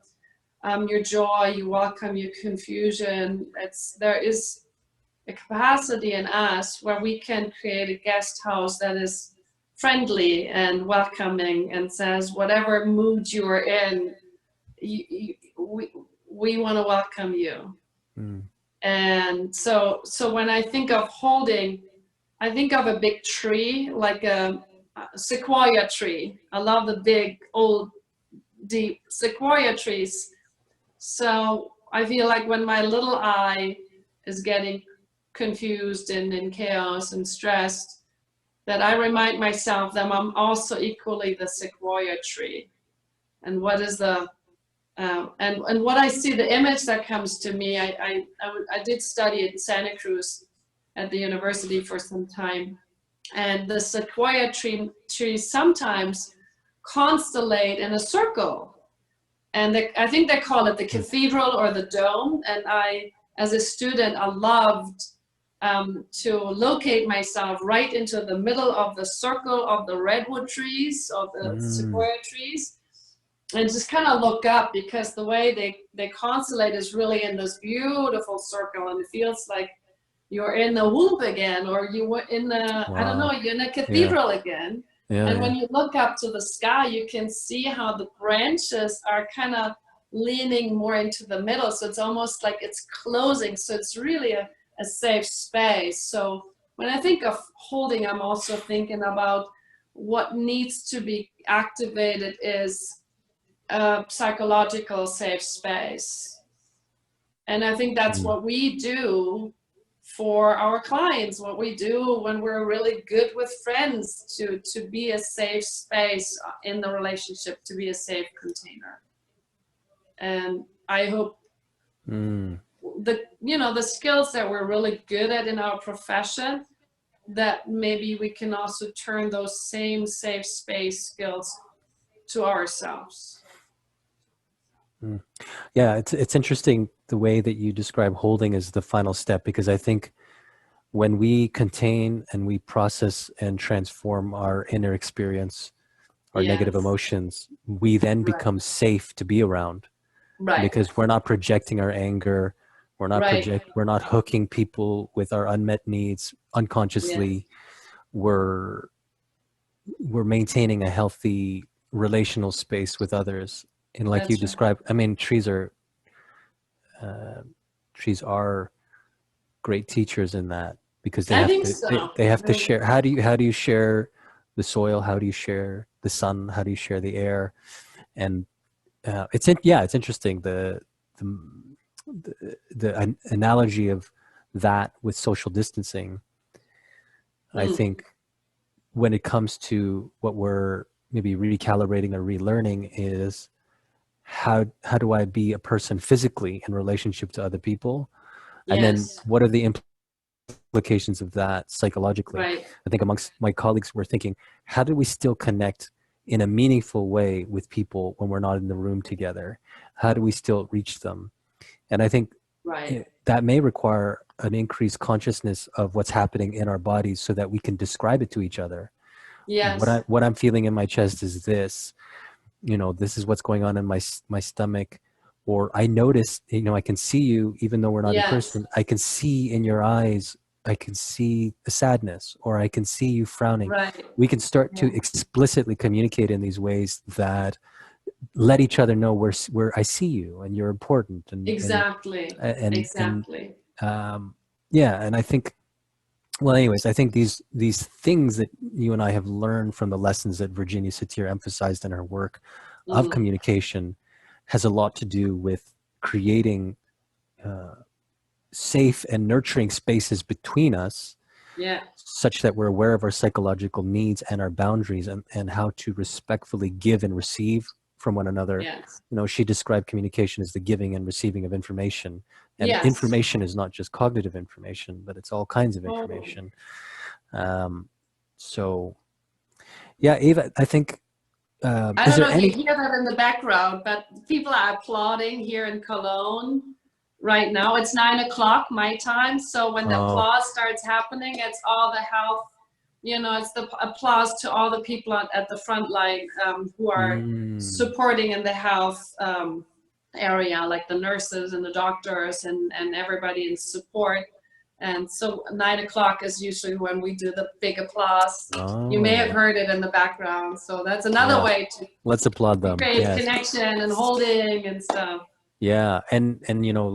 [SPEAKER 2] your joy, you welcome your confusion. There is a capacity in us where we can create a guest house that is friendly and welcoming, and says, whatever mood you're in, we want to welcome you.
[SPEAKER 1] mm,
[SPEAKER 2] And so when I think of holding, I think of a big tree, like a sequoia tree. I love the big, old, deep sequoia trees. So I feel like when my little eye is getting confused and in chaos and stressed, that I remind myself that I'm also equally the sequoia tree. And what is the and what I see, the image that comes to me, I did study at Santa Cruz at the university for some time, and the sequoia trees sometimes constellate in a circle, and I think they call it the
[SPEAKER 1] mm,
[SPEAKER 2] cathedral or the dome. And as a student, I loved to locate myself right into the middle of the circle of the redwood trees, of the
[SPEAKER 1] mm.
[SPEAKER 2] sequoia trees, and just kind of look up, because the way they constellate is really in this beautiful circle, and it feels like you're in the womb again, or you were in the, I don't know,
[SPEAKER 1] Wow.
[SPEAKER 2] you're in a
[SPEAKER 1] Yeah.
[SPEAKER 2] cathedral again.
[SPEAKER 1] Yeah.
[SPEAKER 2] And
[SPEAKER 1] Yeah.
[SPEAKER 2] when you look up to the sky, you can see how the branches are kind of leaning more into the middle. So it's almost like it's closing. So it's really a safe space. So when I think of holding, I'm also thinking about what needs to be activated is a psychological safe space. And I think that's
[SPEAKER 1] Mm,
[SPEAKER 2] what we do for our clients, what we do when we're really good with friends, to be a safe space in the relationship, to be a safe container. And I hope the skills that we're really good at in our profession, that maybe we can also turn those same safe space skills to ourselves.
[SPEAKER 1] Yeah, it's interesting the way that you describe holding as the final step, because I think when we contain and we process and transform our inner experience, our negative
[SPEAKER 2] Yes.
[SPEAKER 1] emotions, we then
[SPEAKER 2] Right.
[SPEAKER 1] become safe to be around,
[SPEAKER 2] Right.
[SPEAKER 1] because we're not projecting our anger,
[SPEAKER 2] Right.
[SPEAKER 1] we're not hooking people with our unmet needs
[SPEAKER 2] Yes.
[SPEAKER 1] unconsciously. We're maintaining a healthy relational space with others. And like you
[SPEAKER 2] That's right.
[SPEAKER 1] described, I mean, trees are great teachers in that, because
[SPEAKER 2] I think so.
[SPEAKER 1] they have to share. How do you share the soil? How do you share the sun? How do you share the air? And it's interesting, the analogy of that with social distancing. I think when it comes to what we're maybe recalibrating or relearning is how do I be a person physically in relationship to other people, and then
[SPEAKER 2] Yes.
[SPEAKER 1] what are the implications of that psychologically.
[SPEAKER 2] Right.
[SPEAKER 1] I think amongst my colleagues, we're thinking, how do we still connect in a meaningful way with people when we're not in the room together? How do we still reach them? And I think
[SPEAKER 2] Right.
[SPEAKER 1] that may require an increased consciousness of what's happening in our bodies so that we can describe it to each other.
[SPEAKER 2] Yes.
[SPEAKER 1] What I'm feeling in my chest is this, this is what's going on in my stomach. Or I notice, I can see you, even though we're not in
[SPEAKER 2] Yes.
[SPEAKER 1] person, I can see in your eyes, I can see the sadness, or I can see you frowning.
[SPEAKER 2] Right.
[SPEAKER 1] We can start
[SPEAKER 2] Yeah.
[SPEAKER 1] to explicitly communicate in these ways that let each other know where I see you and you're important,
[SPEAKER 2] Exactly.
[SPEAKER 1] and
[SPEAKER 2] Exactly.
[SPEAKER 1] yeah. And I think, well, anyways, I think these things that you and I have learned from the lessons that Virginia Satir emphasized in her work of
[SPEAKER 2] Mm.
[SPEAKER 1] communication has a lot to do with creating safe and nurturing spaces between us,
[SPEAKER 2] Yeah.
[SPEAKER 1] such that we're aware of our psychological needs and our boundaries, and how to respectfully give and receive from one another.
[SPEAKER 2] Yes.
[SPEAKER 1] She described communication as the giving and receiving of information. And
[SPEAKER 2] Yes.
[SPEAKER 1] information is not just cognitive information, but it's all kinds of
[SPEAKER 2] Totally.
[SPEAKER 1] information. Um, so, yeah, Eva, I think,
[SPEAKER 2] I
[SPEAKER 1] is
[SPEAKER 2] don't
[SPEAKER 1] there
[SPEAKER 2] know if you
[SPEAKER 1] any?
[SPEAKER 2] hear that in the background, but people are applauding here in Cologne right now. It's 9 o'clock my time. So when the
[SPEAKER 1] Oh,
[SPEAKER 2] applause starts happening, it's all the health, it's the applause to all the people at the front line, who are
[SPEAKER 1] mm,
[SPEAKER 2] supporting in the health area, like the nurses and the doctors and everybody in support. And so 9 o'clock is usually when we do the big applause. You may have
[SPEAKER 1] oh,
[SPEAKER 2] heard it in the background. So that's another
[SPEAKER 1] yeah.
[SPEAKER 2] way to
[SPEAKER 1] Let's applaud them.
[SPEAKER 2] create
[SPEAKER 1] Yes.
[SPEAKER 2] connection and holding and stuff.
[SPEAKER 1] Yeah. And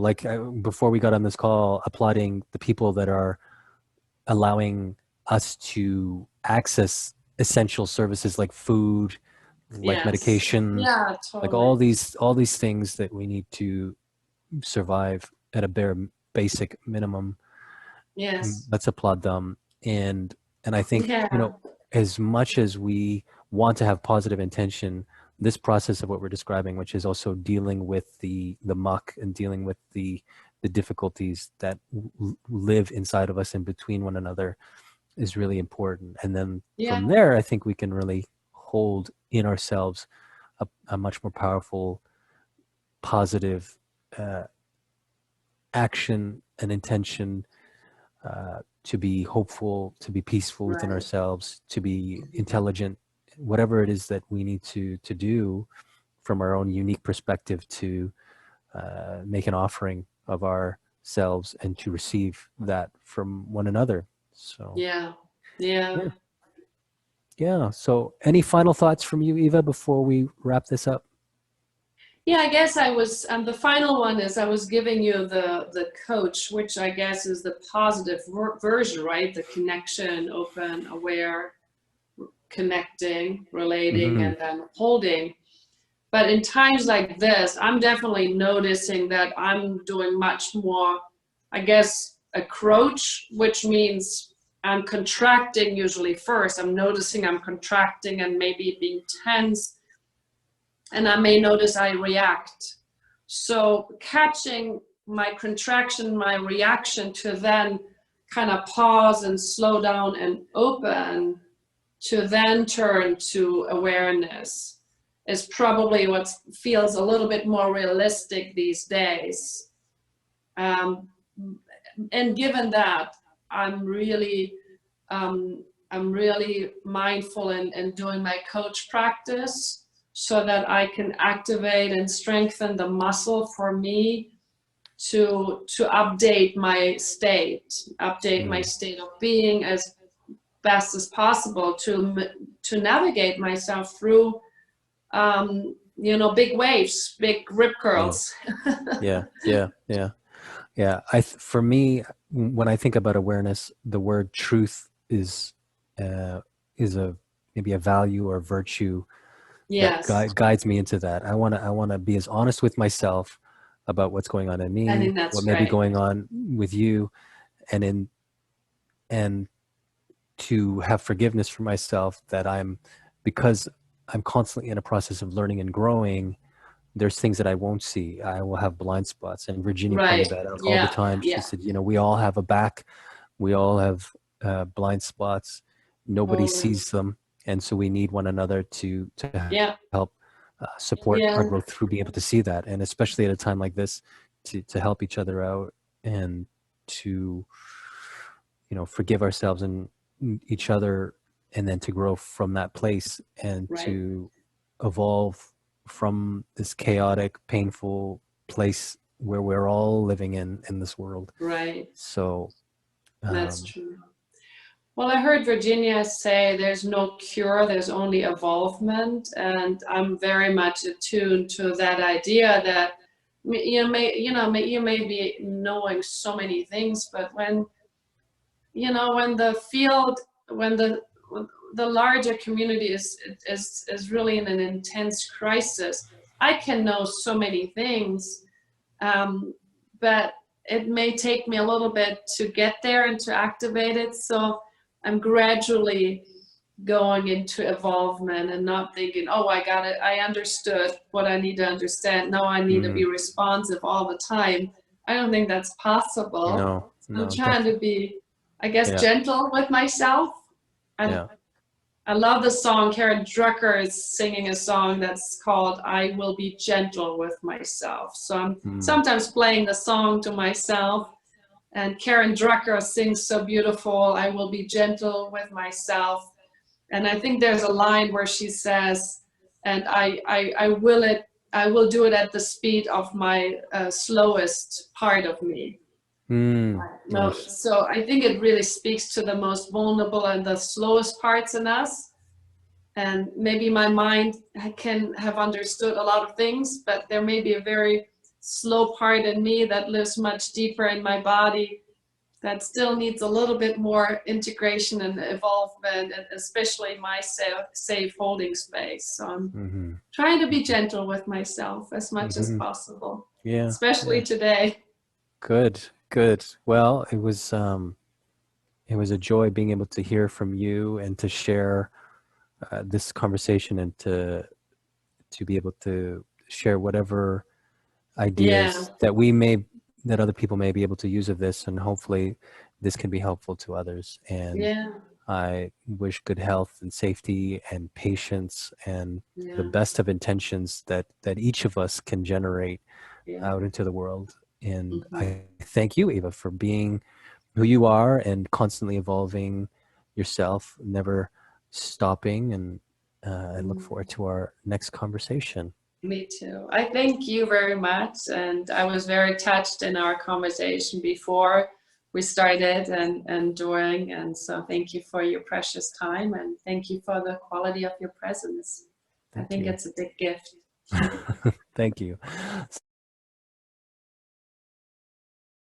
[SPEAKER 1] like before we got on this call, applauding the people that are allowing us to access essential services like food, like
[SPEAKER 2] Yes.
[SPEAKER 1] medication,
[SPEAKER 2] Yeah,
[SPEAKER 1] like
[SPEAKER 2] totally.
[SPEAKER 1] all these things that we need to survive at a bare basic minimum.
[SPEAKER 2] Yes.
[SPEAKER 1] Let's applaud them. And I think,
[SPEAKER 2] Yeah.
[SPEAKER 1] as much as we want to have positive intention, this process of what we're describing, which is also dealing with the muck and dealing with the difficulties that live inside of us and between one another, is really important. And then
[SPEAKER 2] Yeah.
[SPEAKER 1] from there, I think we can really hold in ourselves a much more powerful, positive action and intention, to be hopeful, to be peaceful within
[SPEAKER 2] Right.
[SPEAKER 1] ourselves, to be intelligent, whatever it is that we need to do from our own unique perspective, to make an offering of ourselves and to receive that from one another. So
[SPEAKER 2] Yeah. Yeah.
[SPEAKER 1] yeah, yeah. So any final thoughts from you, Eva, before we wrap this up?
[SPEAKER 2] Yeah, I guess I was, the final one is I was giving you the coach, which I guess is the positive version, right? The connection, open, aware, connecting, relating,
[SPEAKER 1] Mm-hmm.
[SPEAKER 2] and then holding. But in times like this, I'm definitely noticing that I'm doing much more, I guess, a crouch, which means I'm contracting usually first. I'm noticing I'm contracting and maybe being tense, and I may notice I react. So catching my contraction, my reaction, to then kind of pause and slow down and open, to then turn to awareness, is probably what feels a little bit more realistic these days. And given that, I'm really mindful and doing my coach practice so that I can activate and strengthen the muscle for me to update my state, my state of being as best as possible, to navigate myself through you know, big waves, big rip curls.
[SPEAKER 1] Yeah. For me, when I think about awareness, the word truth is maybe a value or virtue
[SPEAKER 2] Yes.
[SPEAKER 1] that guides me into that. I want to be as honest with myself about what's going on in
[SPEAKER 2] I
[SPEAKER 1] me,
[SPEAKER 2] think that's
[SPEAKER 1] what may be
[SPEAKER 2] right.
[SPEAKER 1] going on with you, and to have forgiveness for myself that because I'm constantly in a process of learning and growing, there's things that I won't see. I will have blind spots. And Virginia pointed that out all the time. She said, you know, we all have a back, we all have blind spots. Nobody sees them. And so we need one another to help support our growth through being able to see that. And especially at a time like this, to help each other out and to, you know, forgive ourselves and each other, and then to grow from that place and to evolve from this chaotic, painful place where we're all living in this world.
[SPEAKER 2] Right.
[SPEAKER 1] So
[SPEAKER 2] that's true. Well, I heard Virginia say there's no cure, there's only evolvement, and I'm very much attuned to that idea that you may be knowing so many things, but when the field, when the larger community is really in an intense crisis, I can know so many things, but it may take me a little bit to get there and to activate it. So I'm gradually going into evolvement and not thinking, oh, I got it, I understood what I need to understand. No, I need to be responsive all the time. I don't think that's possible.
[SPEAKER 1] No,
[SPEAKER 2] I'm trying to be, I guess, gentle with myself. I love the song. Karen Drucker is singing a song that's called I Will Be Gentle with Myself. So I'm sometimes playing the song to myself. And Karen Drucker sings so beautiful, I will be gentle with myself. And I think there's a line where she says, and I will do it at the speed of my slowest part of me.
[SPEAKER 1] Nice.
[SPEAKER 2] So I think it really speaks to the most vulnerable and the slowest parts in us. And maybe my mind can have understood a lot of things, but there may be a very slow part in me that lives much deeper in my body that still needs a little bit more integration and involvement, and especially my safe holding space. So I'm trying to be gentle with myself as much as possible, especially today.
[SPEAKER 1] Good. Well, it was a joy being able to hear from you and to share this conversation, and to be able to share whatever ideas that other people may be able to use of this, and hopefully this can be helpful to others. And I wish good health and safety and patience and the best of intentions that each of us can generate out into the world. And I thank you, Eva, for being who you are and constantly evolving yourself, never stopping. And I look forward to our next conversation.
[SPEAKER 2] Me too. I thank you very much. And I was very touched in our conversation before we started and during. And so thank you for your precious time, and thank you for the quality of your presence. I think it's a big gift.
[SPEAKER 1] Thank you.